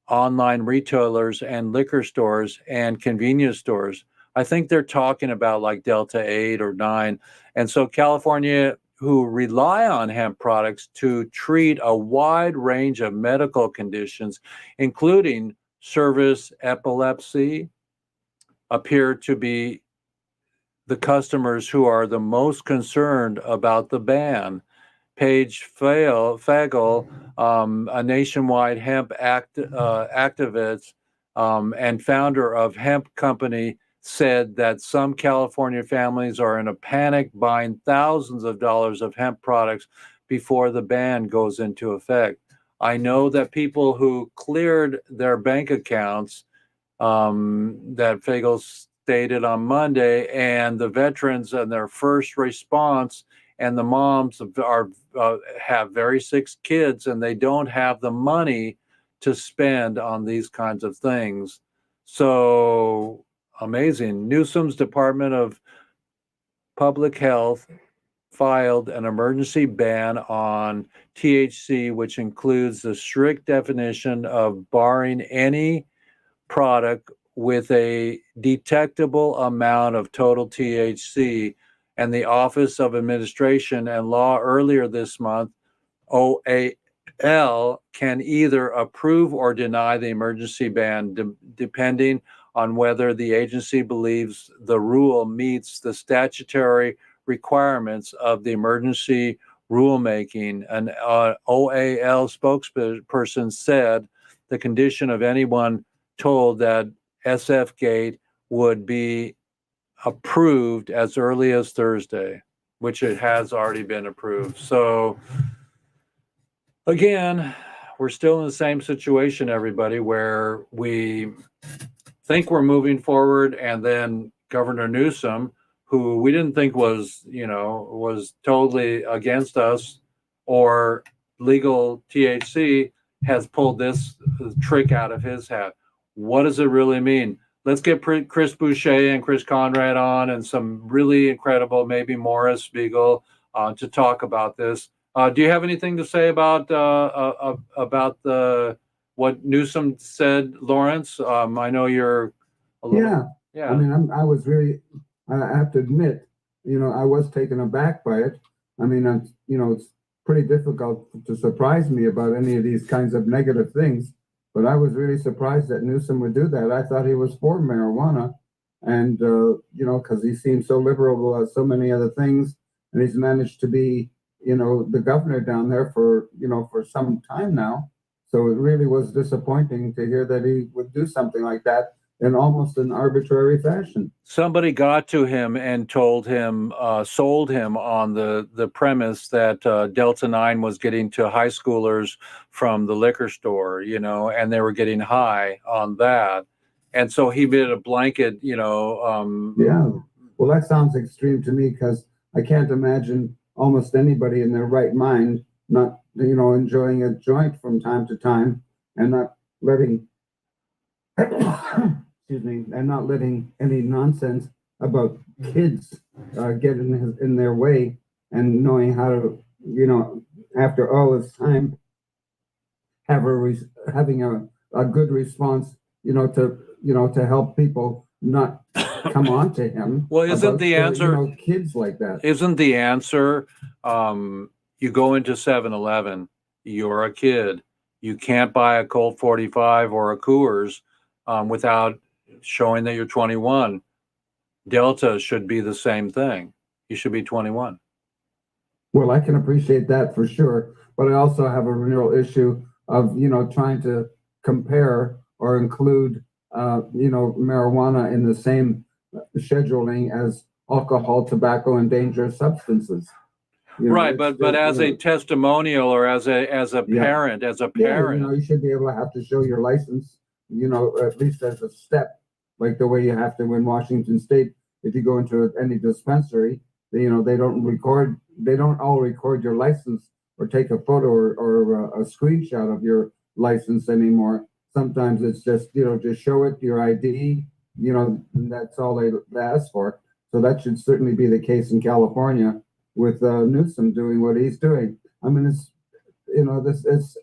[SPEAKER 1] online retailers and liquor stores and convenience stores. I think they're talking about like Delta 8 or 9. And so California, who rely on hemp products to treat a wide range of medical conditions, including service epilepsy, appear to be the customers who are the most concerned about the ban. Paige Fagel, a nationwide hemp activist and founder of hemp company, said that some California families are in a panic buying thousands of dollars of hemp products before the ban goes into effect. I know that people who cleared their bank accounts, that Fagel stated on Monday, and the veterans and their first response, and the moms have very sick kids, and they don't have the money to spend on these kinds of things. So amazing. Newsom's Department of Public Health filed an emergency ban on THC, which includes the strict definition of barring any product with a detectable amount of total THC. And the Office of Administration and Law earlier this month, OAL, can either approve or deny the emergency ban, depending on whether the agency believes the rule meets the statutory requirements of the emergency rulemaking. An OAL spokesperson said the condition of anyone told that SF Gate would be approved as early as Thursday, which it has already been approved. So again, we're still in the same situation, everybody, where we think we're moving forward, and then Governor Newsom, who we didn't think was totally against us or legal THC, has pulled this trick out of his hat. What does it really mean? Let's get Chris Boucher and Chris Conrad on, and some really incredible, maybe Morris Spiegel, to talk about this. Do you have anything to say about what Newsom said, Lawrence? I know you're a little. Yeah.
[SPEAKER 5] I mean, I was really. I have to admit, I was taken aback by it. I mean, it's pretty difficult to surprise me about any of these kinds of negative things. But I was really surprised that Newsom would do that. I thought he was for marijuana, and because he seems so liberal about so many other things, and he's managed to be, the governor down there for some time now. So it really was disappointing to hear that he would do something like that in almost an arbitrary fashion.
[SPEAKER 1] Somebody got to him and told him, sold him on the premise that Delta 9 was getting to high schoolers from the liquor store, you know, and they were getting high on that. And so he did a blanket, you know.
[SPEAKER 5] Yeah. Well, that sounds extreme to me because I can't imagine almost anybody in their right mind not, you know, enjoying a joint from time to time and not letting, excuse me, and not letting any nonsense about kids get in their way, and knowing how to, you know, after all this time, having a good response, you know, to help people not come on to him.
[SPEAKER 1] Well, isn't
[SPEAKER 5] about,
[SPEAKER 1] the answer,
[SPEAKER 5] you know, kids like that?
[SPEAKER 1] Isn't the answer, you go into 7-Eleven, you're a kid, you can't buy a Colt 45 or a Coors without showing that you're 21. Delta should be the same thing. You should be 21.
[SPEAKER 5] Well, I can appreciate that for sure, but I also have a real issue of, you know, trying to compare or include, you know, marijuana in the same scheduling as alcohol, tobacco, and dangerous substances. You know,
[SPEAKER 1] Right,
[SPEAKER 5] it's
[SPEAKER 1] but
[SPEAKER 5] just,
[SPEAKER 1] as
[SPEAKER 5] you
[SPEAKER 1] a
[SPEAKER 5] know,
[SPEAKER 1] testimonial or as a
[SPEAKER 5] Yeah.
[SPEAKER 1] parent,
[SPEAKER 5] yeah, you know, you should be able to have to show your license, you know, at least as a step, like the way you have to in Washington State. If you go into any dispensary, you know, they don't all record your license or take a photo or a screenshot of your license anymore. Sometimes it's just, you know, just show it your ID, you know, and that's all they ask for. So that should certainly be the case in California with Newsom doing what he's doing. I mean, it's, you know, this is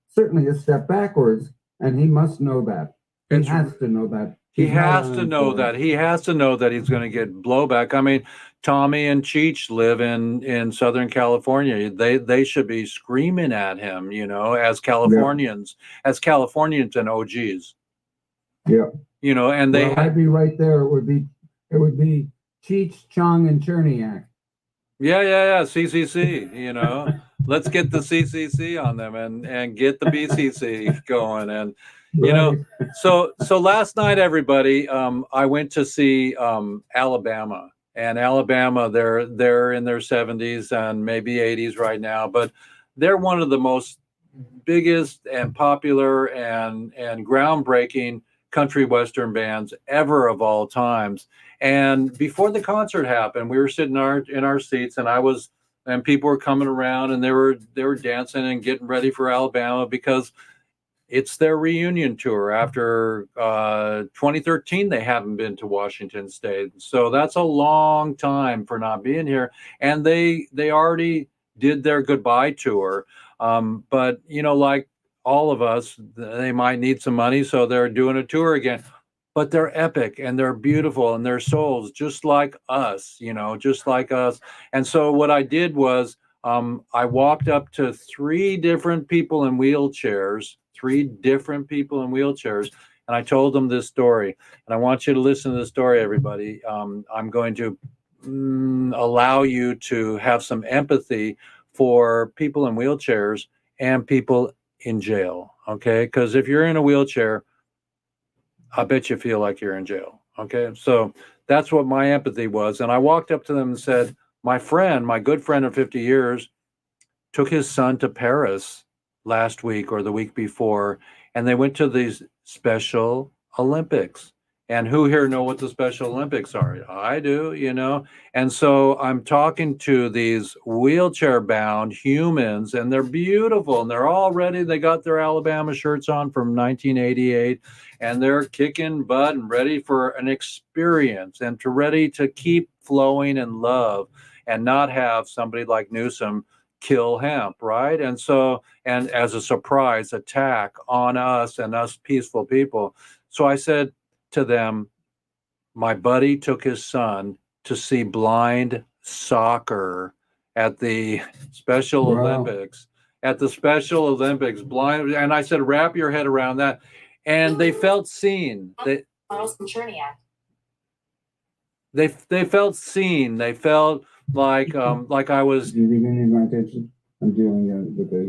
[SPEAKER 5] certainly a step backwards, and he must know that. He has to know that.
[SPEAKER 1] He
[SPEAKER 5] He's not
[SPEAKER 1] has to know
[SPEAKER 5] uninformed.
[SPEAKER 1] that. He has to know that he's going to get blowback. I mean, Tommy and Cheech live in Southern California. They should be screaming at him, you know, as Californians and OGs.
[SPEAKER 5] Yeah.
[SPEAKER 1] You know, and they
[SPEAKER 5] Well, I'd be right there. It would be Cheech, Chong, and Cherniak.
[SPEAKER 1] yeah, CCC, you know. Let's get the CCC on them and get the BCC going, and you know,
[SPEAKER 5] Right.
[SPEAKER 1] so last night, everybody, I went to see Alabama, and Alabama, they're in their 70s and maybe 80s right now, but they're one of the most biggest and popular and groundbreaking country western bands ever of all times. And before the concert happened, we were sitting in our seats, and people were coming around, and they were dancing and getting ready for Alabama because it's their reunion tour after 2013. They haven't been to Washington State, so that's a long time for not being here. And they already did their goodbye tour, but you know, like all of us, they might need some money, so they're doing a tour again. But they're epic and they're beautiful and they're souls just like us, you know, just like us. And so what I did was I walked up to three different people in wheelchairs, and I told them this story. And I want you to listen to the story, everybody. I'm going to allow you to have some empathy for people in wheelchairs and people in jail, okay? Because if you're in a wheelchair, I bet you feel like you're in jail. Okay. So that's what my empathy was. And I walked up to them and said, my friend, my good friend of 50 years, took his son to Paris last week or the week before, and they went to these Special Olympics. And who here know what the Special Olympics are? I do, you know. And so I'm talking to these wheelchair bound humans, and they're beautiful, and they're all ready. They got their Alabama shirts on from 1988, and they're kicking butt and ready for an experience and ready to keep flowing in love and not have somebody like Newsom kill hemp, right? And so, and as a surprise attack on us and us peaceful people. So I said to them, my buddy took his son to see blind soccer at the Special
[SPEAKER 5] Wow.
[SPEAKER 1] Olympics. At the Special Olympics, blind, and I said, wrap your head around that. And they felt seen. They felt seen. They felt like I was.
[SPEAKER 5] Do you need my attention? I'm dealing with a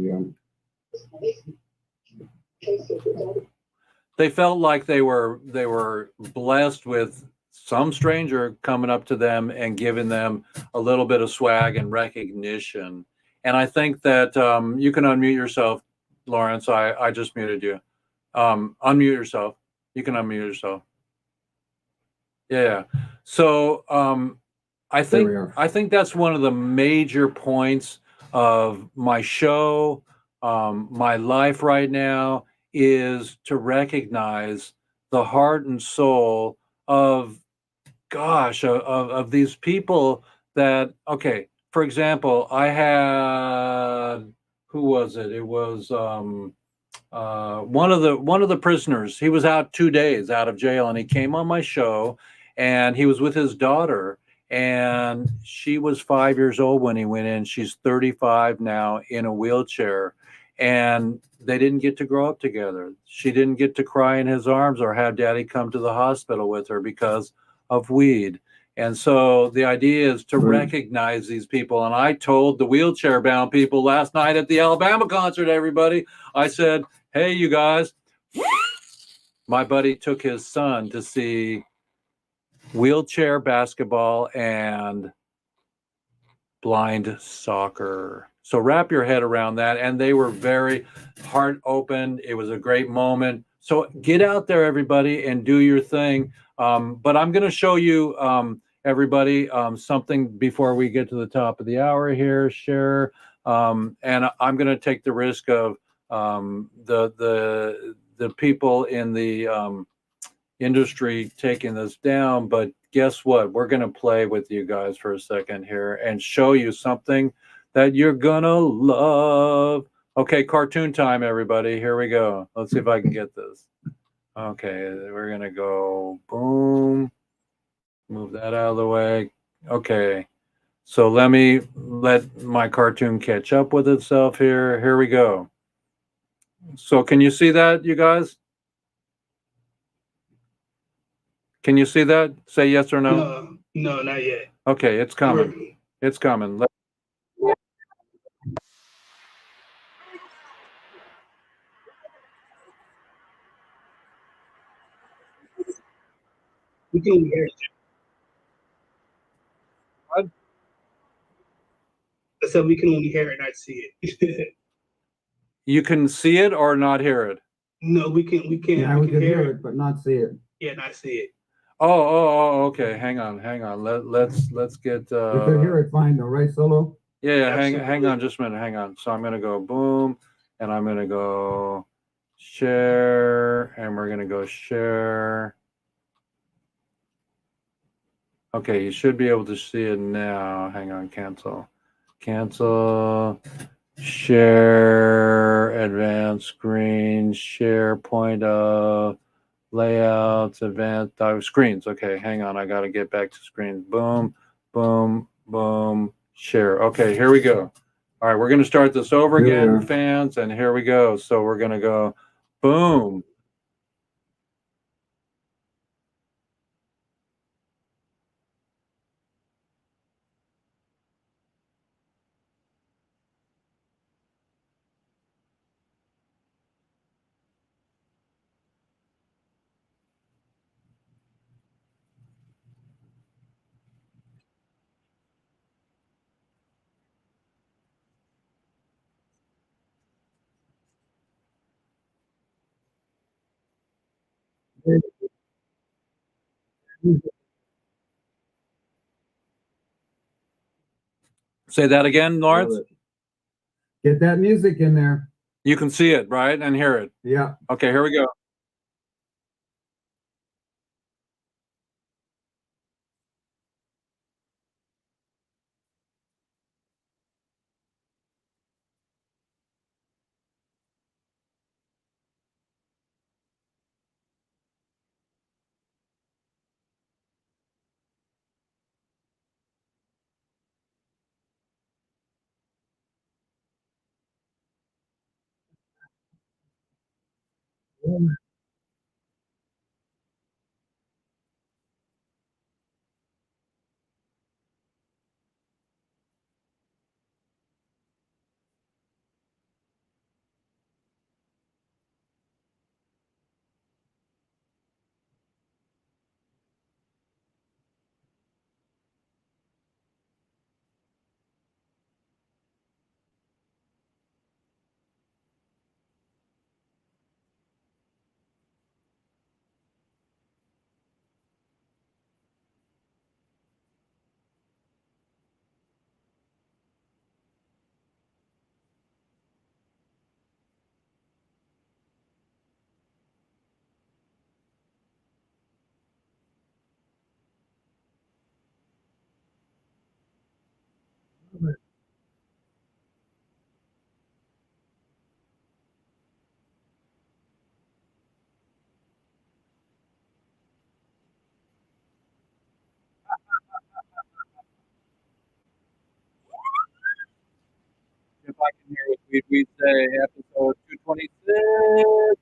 [SPEAKER 1] They felt like they were blessed with some stranger coming up to them and giving them a little bit of swag and recognition. And I think that you can unmute yourself, Lawrence. I just muted you. Unmute yourself. You can unmute yourself. Yeah. So I
[SPEAKER 5] There we
[SPEAKER 1] think
[SPEAKER 5] are.
[SPEAKER 1] I think that's one of the major points of my show, my life right now, is to recognize the heart and soul of of these people that, okay, for example, I had, who was it? It was one of the prisoners. He was out 2 days out of jail, and he came on my show, and he was with his daughter, and she was 5 years old when he went in. She's 35 now, in a wheelchair, and they didn't get to grow up together. She didn't get to cry in his arms or have daddy come to the hospital with her because of weed. And so the idea is to
[SPEAKER 5] Right.
[SPEAKER 1] recognize these people. And I told the wheelchair bound people last night at the Alabama concert, everybody, I said, hey, you guys, my buddy took his son to see wheelchair basketball and blind soccer. So wrap your head around that. And they were very heart open. It was a great moment. So get out there, everybody, and do your thing. But I'm going to show you, everybody, something before we get to the top of the hour here. Share. And I'm going to take the risk of the people in the industry taking this down. But guess what? We're going to play with you guys for a second here and show you something that you're going to love. Okay, cartoon time, everybody. Here we go. Let's see if I can get this. Okay, we're going to go boom. Move that out of the way. Okay. So let my cartoon catch up with itself here. Here we go. So can you see that, you guys? Can you see that? Say yes or no.
[SPEAKER 2] No, not yet.
[SPEAKER 1] Okay, it's coming.
[SPEAKER 2] We're-
[SPEAKER 1] It's coming.
[SPEAKER 2] We can only hear it.
[SPEAKER 1] What?
[SPEAKER 2] I said we can only hear it, not see it.
[SPEAKER 1] You can see it or not hear it.
[SPEAKER 2] No, we can.
[SPEAKER 5] Yeah,
[SPEAKER 2] we
[SPEAKER 5] we
[SPEAKER 2] can
[SPEAKER 5] could hear it, but not see it.
[SPEAKER 2] Yeah, not see it.
[SPEAKER 1] Okay. Hang on. Let's get.
[SPEAKER 5] We could hear it fine though, right, Solo?
[SPEAKER 1] Yeah. Hang
[SPEAKER 2] Absolutely.
[SPEAKER 1] on, just a minute. Hang on. So I'm gonna go boom, and I'm gonna go share, and we're gonna go share. Okay, you should be able to see it now. Hang on. Cancel. Share. Advanced screen. Share point of. Layouts, advanced screens. Okay, hang on. I got to get back to screens. Boom, boom, boom, share. Okay, here we go. All right, we're going to start this over
[SPEAKER 5] Here we
[SPEAKER 1] again,
[SPEAKER 5] are.
[SPEAKER 1] fans, and here we go. So we're going to go boom. Say that again, Lawrence.
[SPEAKER 5] Love it. Get that music in there.
[SPEAKER 1] You can see it, right? And hear it.
[SPEAKER 5] Yeah.
[SPEAKER 1] Okay, here we go. Weedsday episode 226.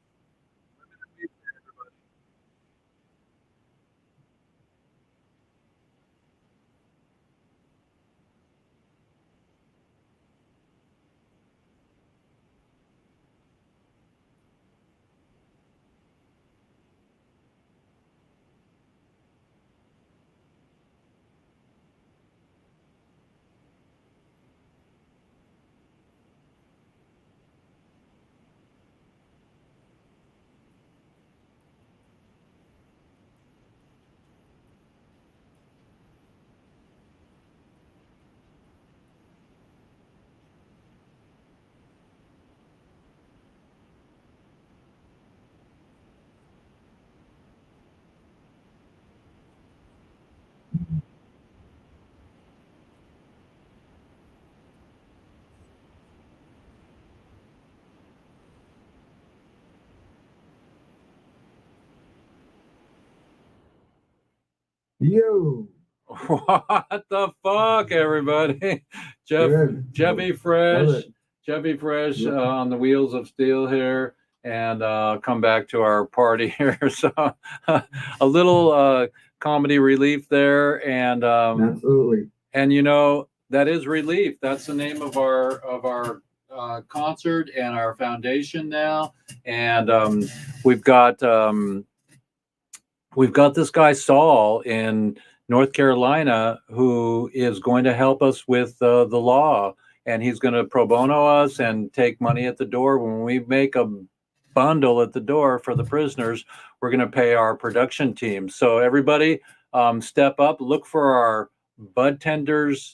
[SPEAKER 5] You.
[SPEAKER 1] What the fuck, everybody?
[SPEAKER 5] Good.
[SPEAKER 1] Jeffy
[SPEAKER 5] Love
[SPEAKER 1] Fresh,
[SPEAKER 5] it.
[SPEAKER 1] Jeffy Fresh
[SPEAKER 5] Yeah.
[SPEAKER 1] on the wheels of steel here, and come back to our party here. So a little comedy relief there, and
[SPEAKER 5] Absolutely.
[SPEAKER 1] you know that is relief. That's the name of our concert and our foundation now, and we've got this guy Saul in North Carolina who is going to help us with the law, and he's going to pro bono us and take money at the door. When we make a bundle at the door for the prisoners, we're going to pay our production team. So everybody, step up. Look for our bud tenders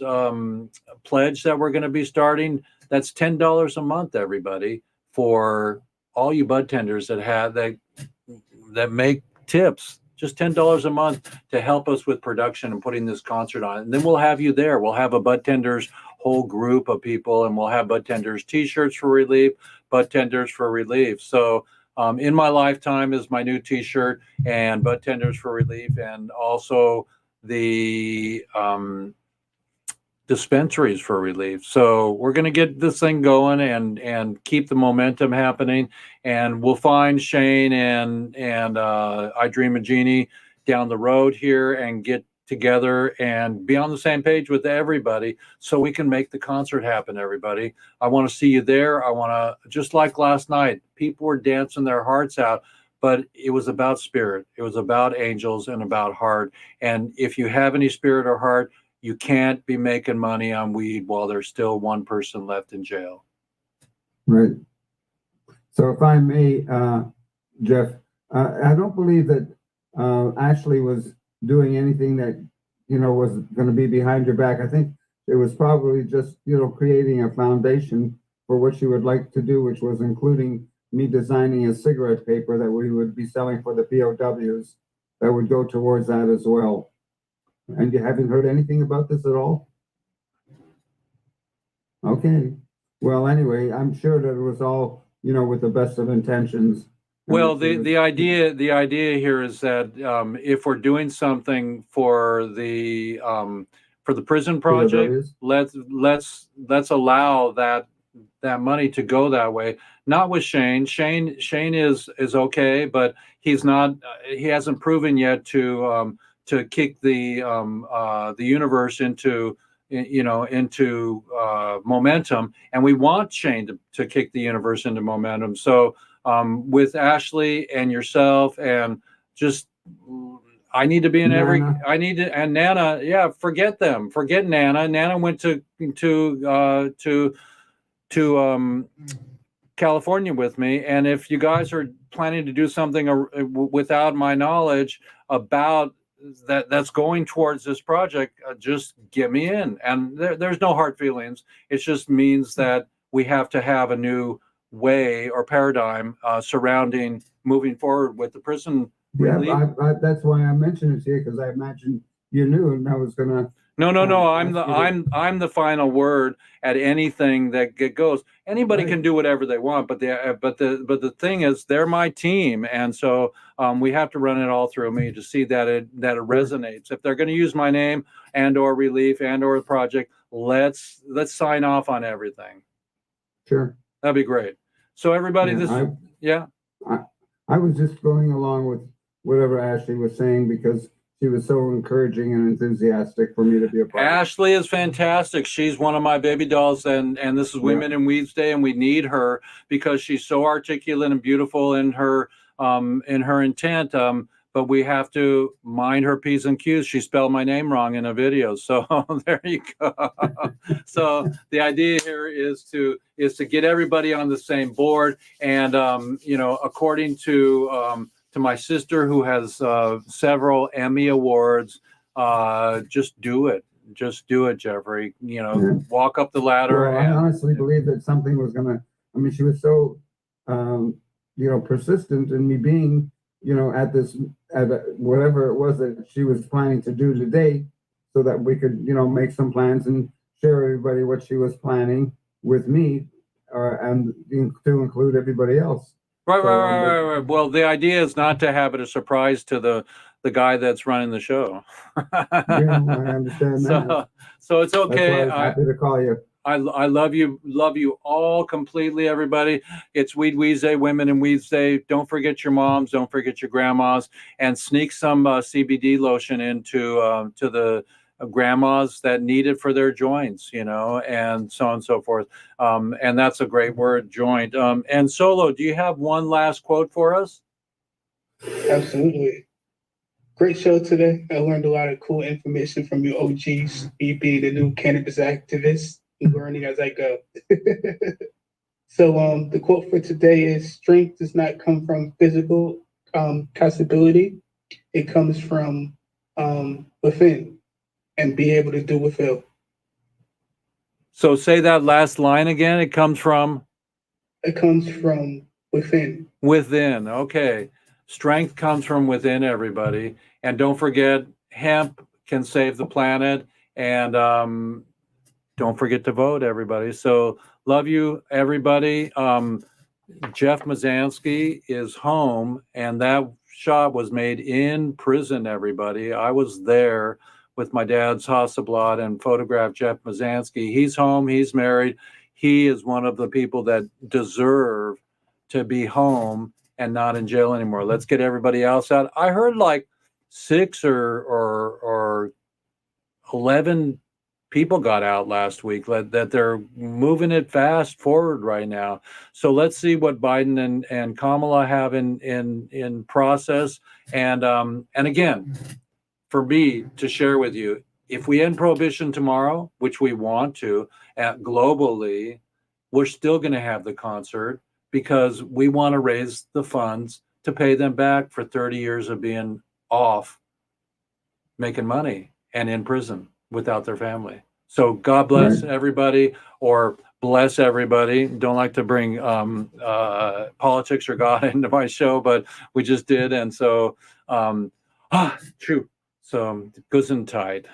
[SPEAKER 1] pledge that we're going to be starting. That's $10 a month, everybody, for all you bud tenders that make tips. Just $10 a month to help us with production and putting this concert on. And then we'll have you there. We'll have a Bud Tenders whole group of people, and we'll have Bud Tenders t-shirts for relief, Bud Tenders for relief. So in my lifetime is my new t-shirt, and Bud Tenders for relief, and also the dispensaries for relief. So we're going to get this thing going and keep the momentum happening, and we'll find Shane and I Dream of Jeannie down the road here and get together and be on the same page with everybody so we can make the concert happen. Everybody, I want to see you there. I want to, just like last night, people were dancing their hearts out, but it was about spirit, it was about angels, and about heart. And if you have any spirit or heart, you can't be making money on weed while there's still one person left in jail.
[SPEAKER 5] Right. So if I may, Jeff, I don't believe that Ashley was doing anything that, was going to be behind your back. I think it was probably just, creating a foundation for what she would like to do, which was including me designing a cigarette paper that we would be selling for the POWs that would go towards that as well. And you haven't heard anything about this at all? Okay. Well, anyway, I'm sure that it was all, with the best of intentions.
[SPEAKER 1] Well, the idea here is that if we're doing something for the prison project, let's allow that money to go that way. Not with Shane. Shane is okay, but he's not. He hasn't proven yet to kick the universe into momentum, and we want Shane to kick the universe into momentum. So with Ashley and yourself, and just I need to be in
[SPEAKER 5] Nana.
[SPEAKER 1] and Nana. Yeah, forget them. Forget Nana. Nana went to California with me, and if you guys are planning to do something without my knowledge about that's going towards this project, just get me in. And there's no hard feelings. It just means that we have to have a new way or paradigm surrounding moving forward with the prison relief.
[SPEAKER 5] Yeah, that's why I mentioned it to you, because I imagined you knew, and I was gonna.
[SPEAKER 1] No. I'm the final word at anything that goes. Anybody can do whatever they want, but the thing is, they're my team, and so we have to run it all through me to see that it resonates. If they're going to use my name and or relief and or the project, let's sign off on everything.
[SPEAKER 5] Sure.
[SPEAKER 1] That'd be great. So everybody,
[SPEAKER 5] Yeah, I was just going along with whatever Ashley was saying because she was so encouraging and enthusiastic for me to be a part of.
[SPEAKER 1] Ashley is fantastic. She's one of my baby dolls, and this is Women in Weeds Day, and we need her because she's so articulate and beautiful in her intent. But we have to mind her P's and Q's. She spelled my name wrong in a video, so there you go. So the idea here is to get everybody on the same board, and according to my sister who has several Emmy awards. Just do it. Just do it, Jeffrey. Walk up the ladder.
[SPEAKER 5] Well, I honestly believe that something was gonna. I mean, she was so, persistent in me being, at whatever it was that she was planning to do today, so that we could, make some plans and share everybody what she was planning with me, and to include everybody else.
[SPEAKER 1] Right. Well, the idea is not to have it a surprise to the guy that's running the show.
[SPEAKER 5] Yeah, I understand that.
[SPEAKER 1] So it's okay.
[SPEAKER 5] That's why I was happy to call you.
[SPEAKER 1] I love you all completely, everybody. It's Weedsday, Women in Weedsday. Don't forget your moms, don't forget your grandmas, and sneak some CBD lotion into to the grandmas that need it for their joints, and so on and so forth. And that's a great word, joint. And Solo, do you have one last quote for us?
[SPEAKER 2] Absolutely. Great show today. I learned a lot of cool information from you OGs, me being the new cannabis activist, learning as I go. So the quote for today is, strength does not come from physical possibility. It comes from within and be able to do without.
[SPEAKER 1] So say that last line again. It comes from
[SPEAKER 2] Within.
[SPEAKER 1] Within. Okay. Strength comes from within, everybody. And don't forget, hemp can save the planet. And don't forget to vote, everybody. So love you, everybody. Jeff Mazansky is home, and that shot was made in prison, everybody. I was there with my dad's Hasselblad and photographed Jeff Mazansky. He's home. He's married. He is one of the people that deserve to be home and not in jail anymore. Let's get everybody else out. I heard like 6 or 11 people got out last week, that they're moving it fast forward right now. So let's see what Biden and Kamala have in process. And again, for me to share with you, if we end prohibition tomorrow, which we want to globally, we're still going to have the concert because we want to raise the funds to pay them back for 30 years of being off making money and in prison without their family. So God bless everybody, or bless everybody. Don't like to bring politics or God into my show, but we just did. And so, true. So Gesundheit.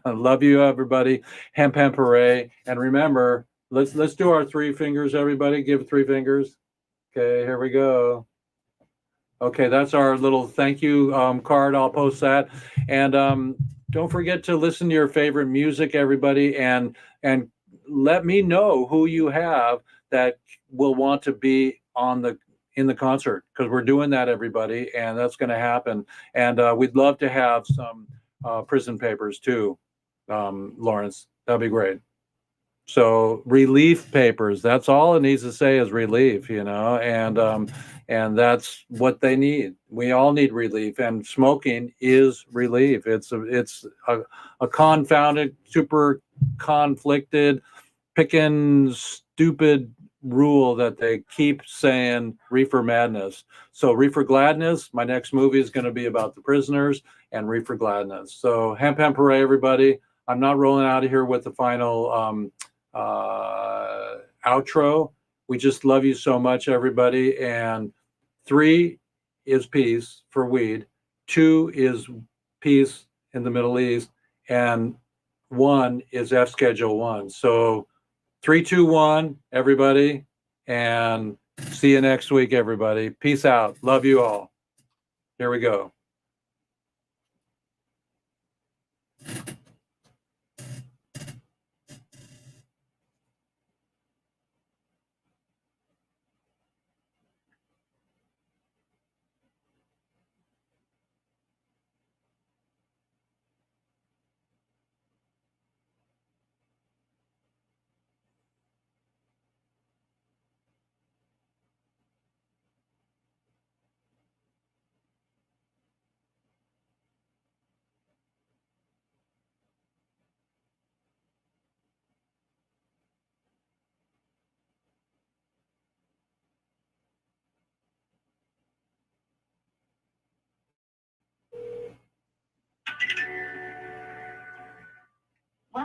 [SPEAKER 1] Love you, everybody. Hemp hooray. And remember, let's do our 3 fingers, everybody. Give 3 fingers. Okay, here we go. Okay, that's our little thank you card. I'll post that. And don't forget to listen to your favorite music, everybody, and let me know who you have that will want to be in the concert, because we're doing that, everybody, and that's going to happen. And we'd love to have some prison papers too, Lawrence. That'd be great. So relief papers, that's all it needs to say is relief, and that's what they need. We all need relief, and smoking is relief. It's a confounded, super conflicted, picking stupid rule that they keep saying reefer madness. So reefer gladness, my next movie is going to be about the prisoners and reefer gladness. So hemp hooray, everybody. I'm not rolling out of here with the final outro. We just love you so much, everybody. And 3 is peace for weed, 2 is peace in the Middle East, and 1 is F Schedule 1. So 3, 2, 1, everybody, and see you next week, everybody. Peace out. Love you all. Here we go.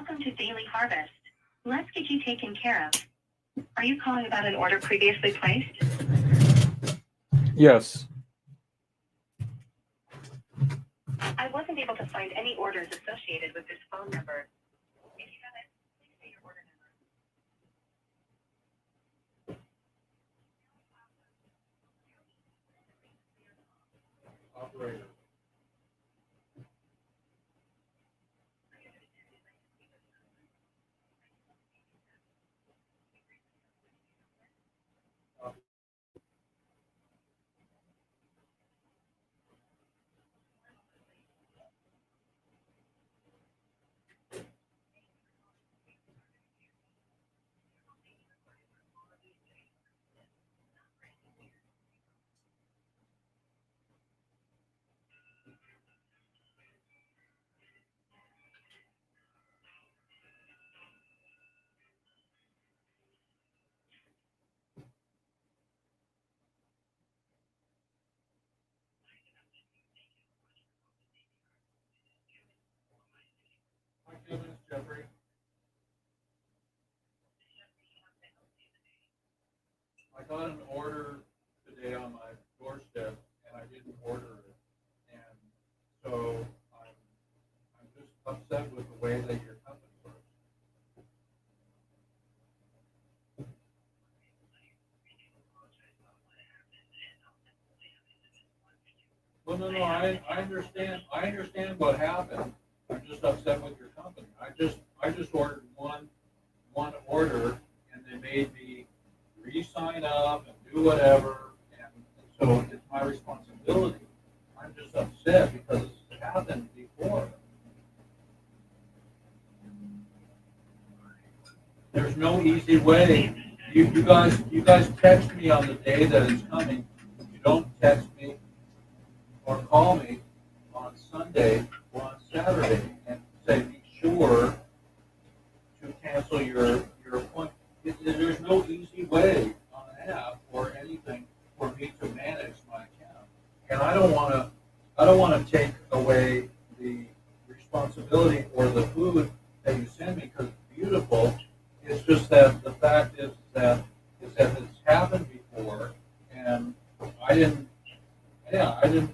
[SPEAKER 7] Welcome to Daily Harvest. Let's get you taken care of. Are you calling about an order previously placed?
[SPEAKER 1] Yes.
[SPEAKER 7] I wasn't able to find any orders associated with this phone number. If you have it, please say your order number.
[SPEAKER 1] Operator. Hi, Kevin, it's Jeffrey. I got an order today on my doorstep, and I didn't order it, and so I'm just upset with the way that your company works. Well, no, I understand what happened. I'm just upset with your company. I just ordered one order, and they made me re-sign up and do whatever, and so it's my responsibility. I'm just upset because it's happened before. There's no easy way. You guys text me on the day that it's coming. You don't text me or call me on Sunday or on Saturday and say, be sure to cancel your appointment. There's no easy way on an app or anything for me to manage my account. And I don't want to take away the responsibility or the food that you send me because it's beautiful. It's just that the fact is that it's happened before, and I didn't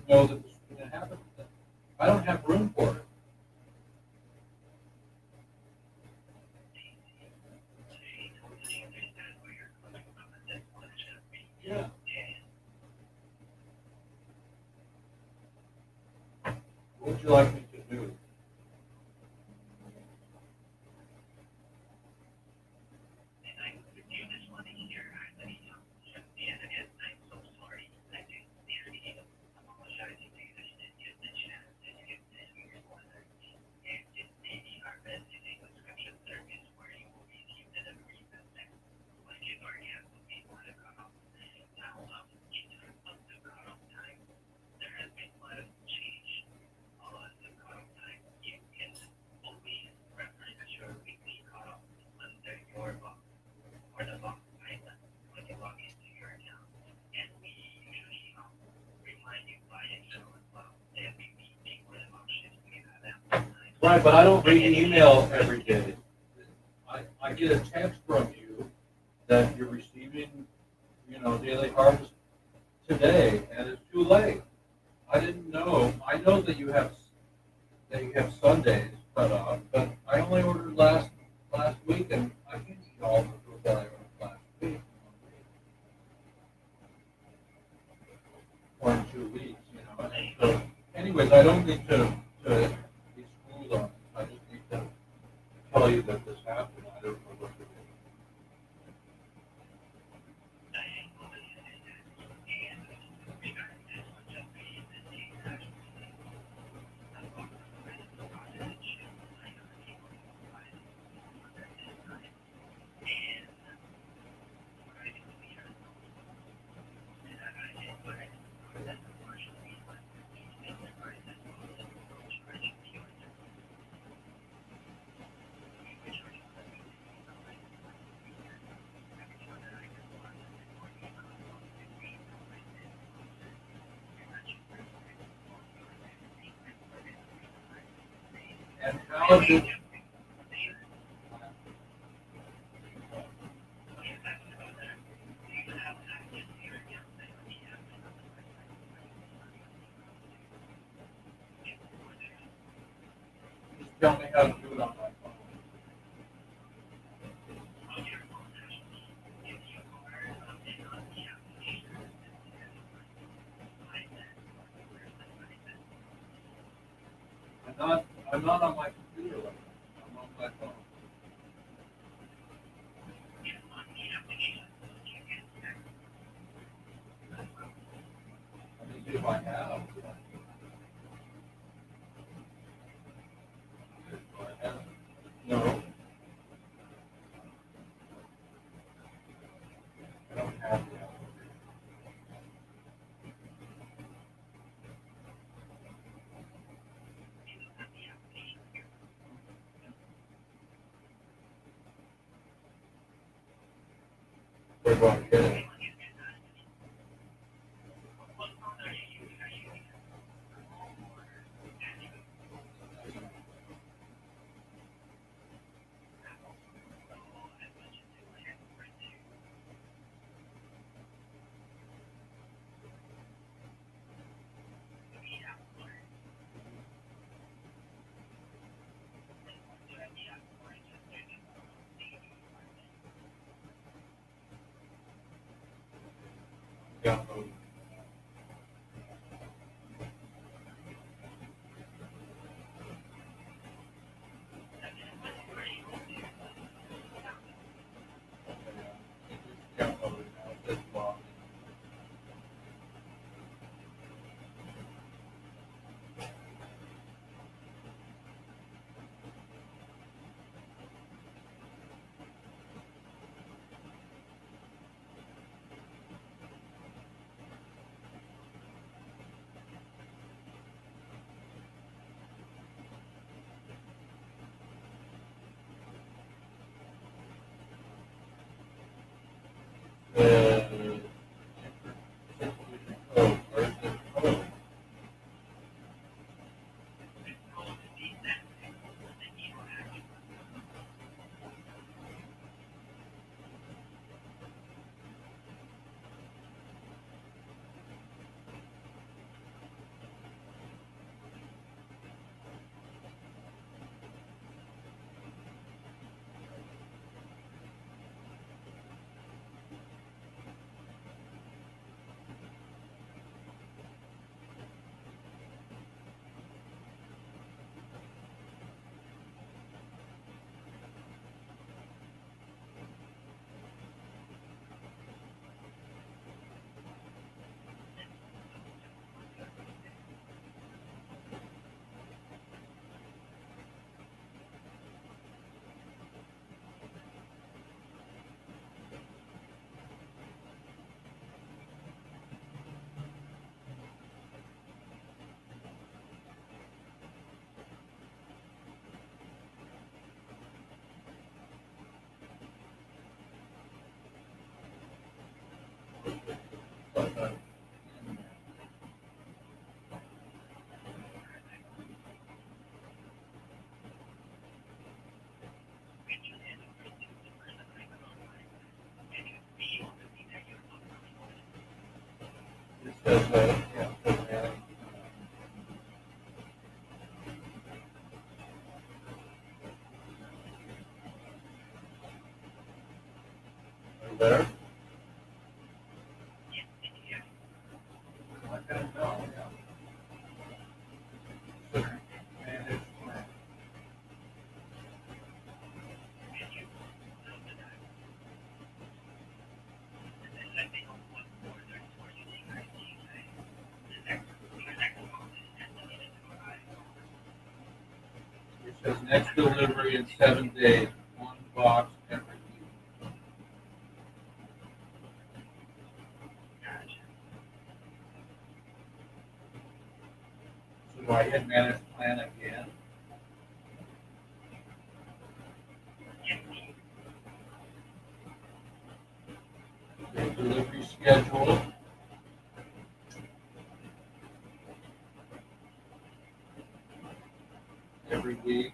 [SPEAKER 1] know that this was going to happen. I don't have room for it. Yeah. What would you like me to do? Right, but I don't read the email every day. I get a text from you that you're receiving, Daily Harvest today, and it's too late. I didn't know. I know that you have Sundays cut off, but I only ordered last week, and I can't eat all the food that I ordered last week. Or in 2 weeks, And so, anyways, I don't need to be schooled on it. I just need to tell you that this happened. I don't know what to do. And how did tell me how to do it on my phone. I'm not on my computer right now. I'm on my phone. Let me see if I have. No. I don't have the app. Where do I get it? Download. Download it now. It says log in. Oh, where's the code? It says, yeah, formatting. Are you there? Okay, no, yeah. Manage plan. It says next delivery in 7 days, one box every week. So do I hit manage plan again? Okay, delivery schedule. Every week,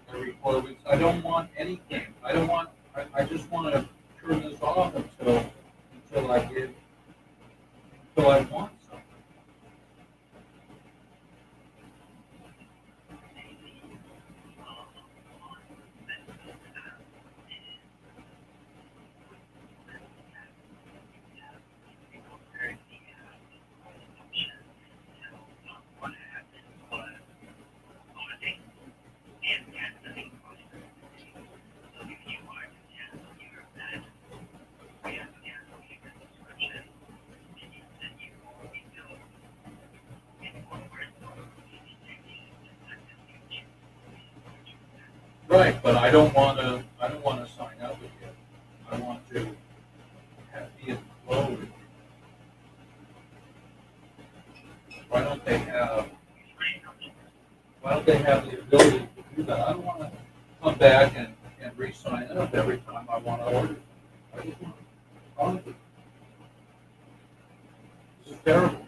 [SPEAKER 1] every 4 weeks. I don't want anything. I just want to turn this off until I want something. Right, but I don't want to sign up with you. I want to be in the flow with you. Why don't they have the ability to do that? I don't want to come back and re-sign up every time I want to order. I just want to talk to you. This is terrible.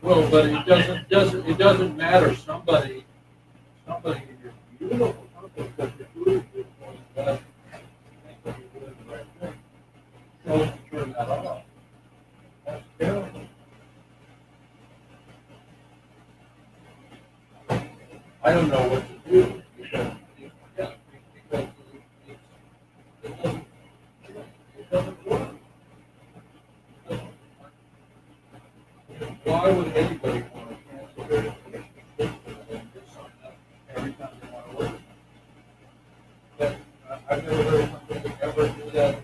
[SPEAKER 1] Well, but it doesn't matter. Somebody in your beautiful company, because your food is doing the best, think that you're doing the right thing. Tell us to turn that off. That's terrible. I don't know what to do because it doesn't work. Why would anybody want to cancel their subscription and just sign up every time they want to order? That, I've never heard of somebody ever do that.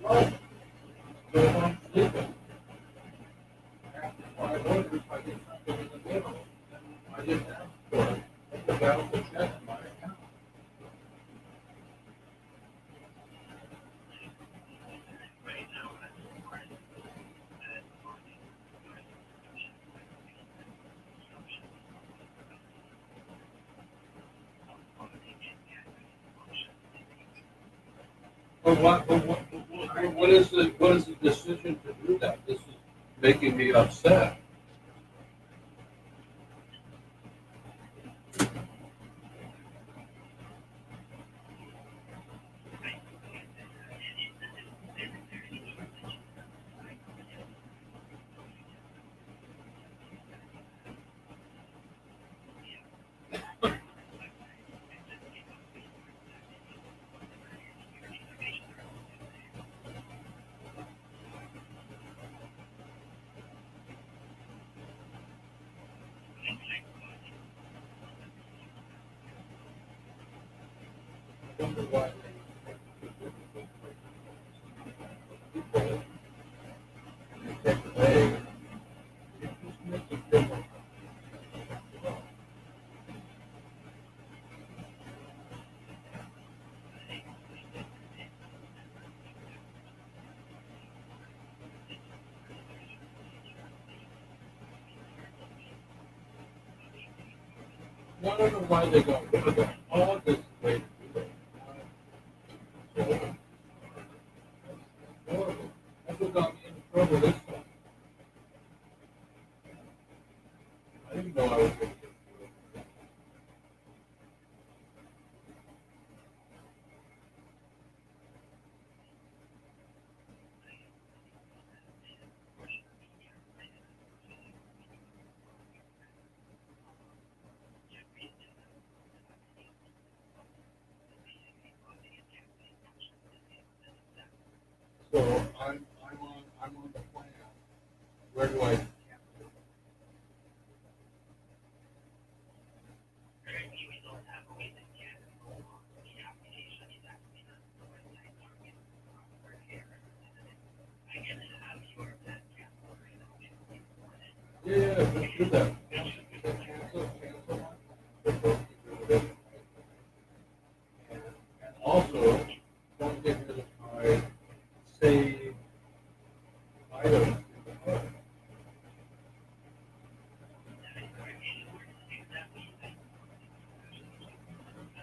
[SPEAKER 1] Well, so if I'm sleeping, after 5 orders, I get something in the middle. I didn't ask for it. It's a valuable check in my account. But what is the decision to do that? This is making me upset. I wonder why they take away. It just makes it different. I don't know why they don't do that. All this way to do it. Horrible. That's what got me into trouble this time. I didn't know I was going to get through it. So I'm on the plan. Where do I cancel? Yeah, let's do that. Cancel. And also, don't get rid of my save items in the cart.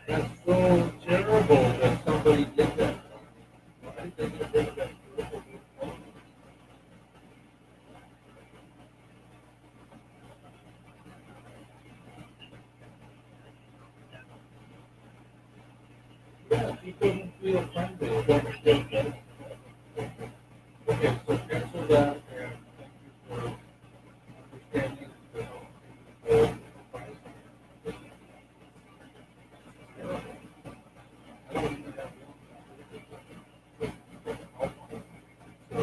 [SPEAKER 1] That's so terrible that somebody did that. Why did they get rid of that terrible phone? Yeah, he doesn't feel friendly. He doesn't feel friendly. Okay, so cancel that, and thank you for understanding the advice. I don't even have one. So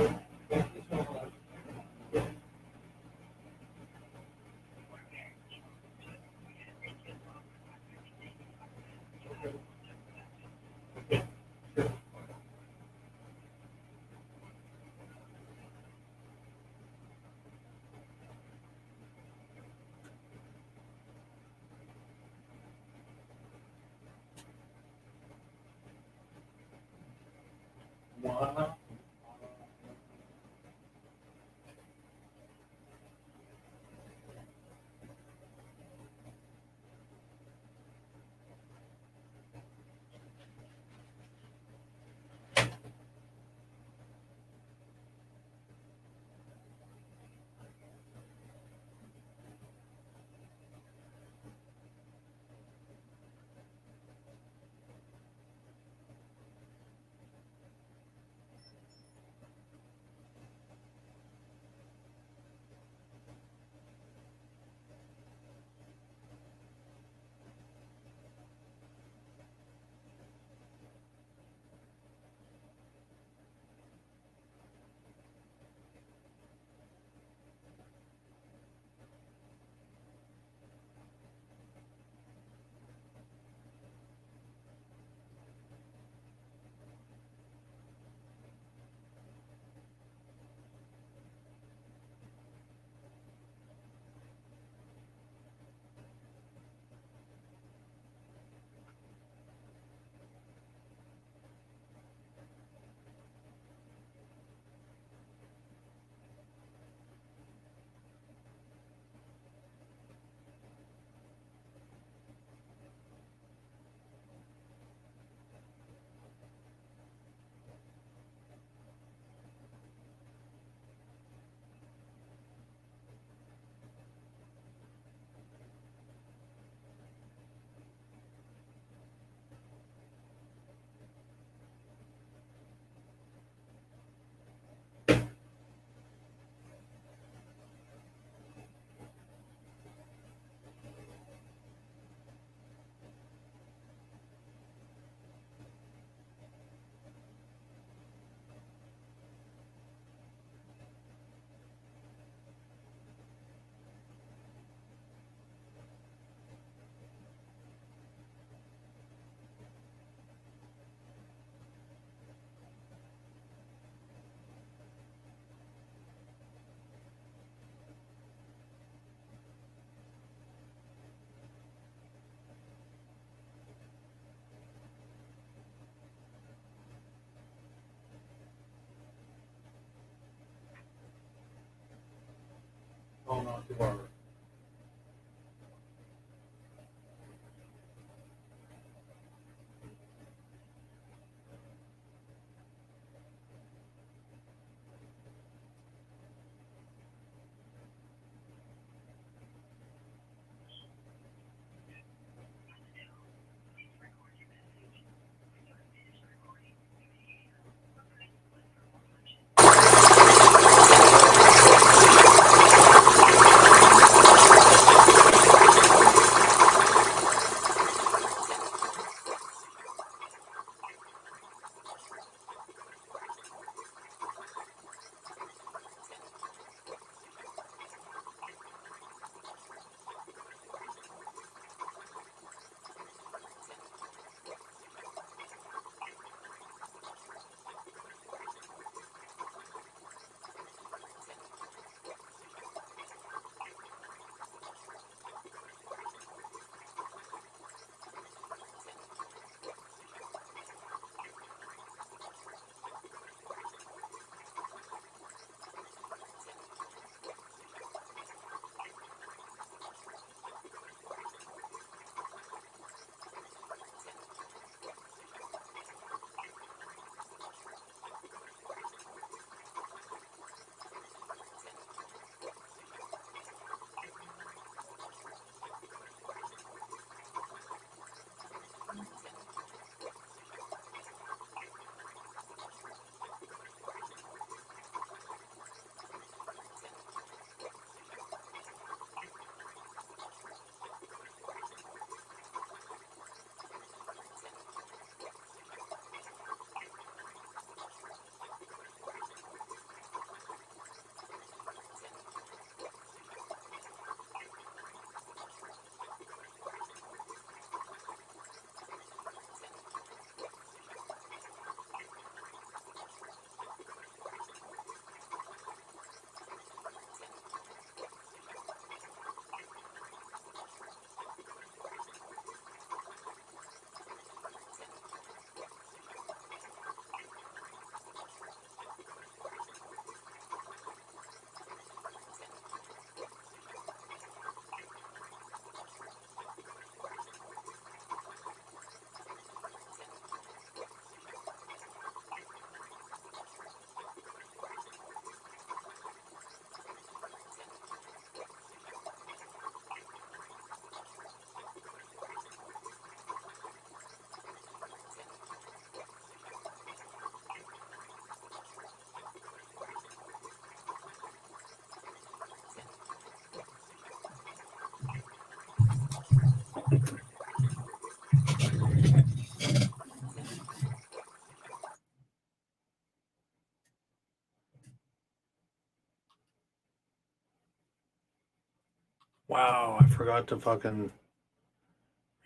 [SPEAKER 1] Wow, I forgot to fucking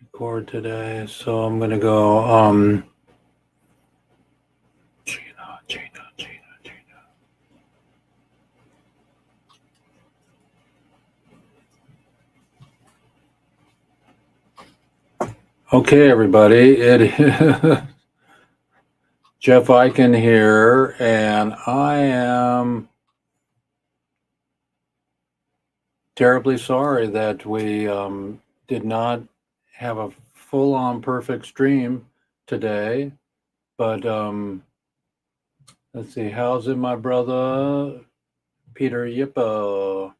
[SPEAKER 1] record today, so I'm gonna go Gina. Okay, everybody, Jeff Eichen here, and I am terribly sorry that we did not have a full-on perfect stream today, but let's see, how's it, my brother Peter Yippo?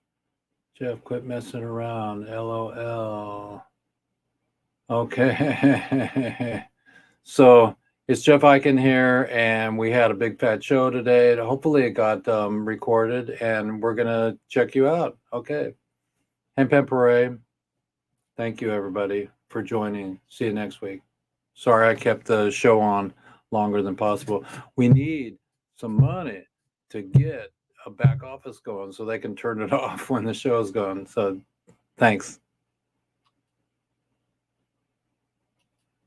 [SPEAKER 1] Jeff, quit messing around. LOL. Okay. So it's Jeff Eichen here, and we had a big fat show today. Hopefully it got recorded, and we're going to check you out. Okay. Hemp Parade. Thank you, everybody, for joining. See you next week. Sorry I kept the show on longer than possible. We need some money to get a back office going so they can turn it off when the show's gone. So thanks.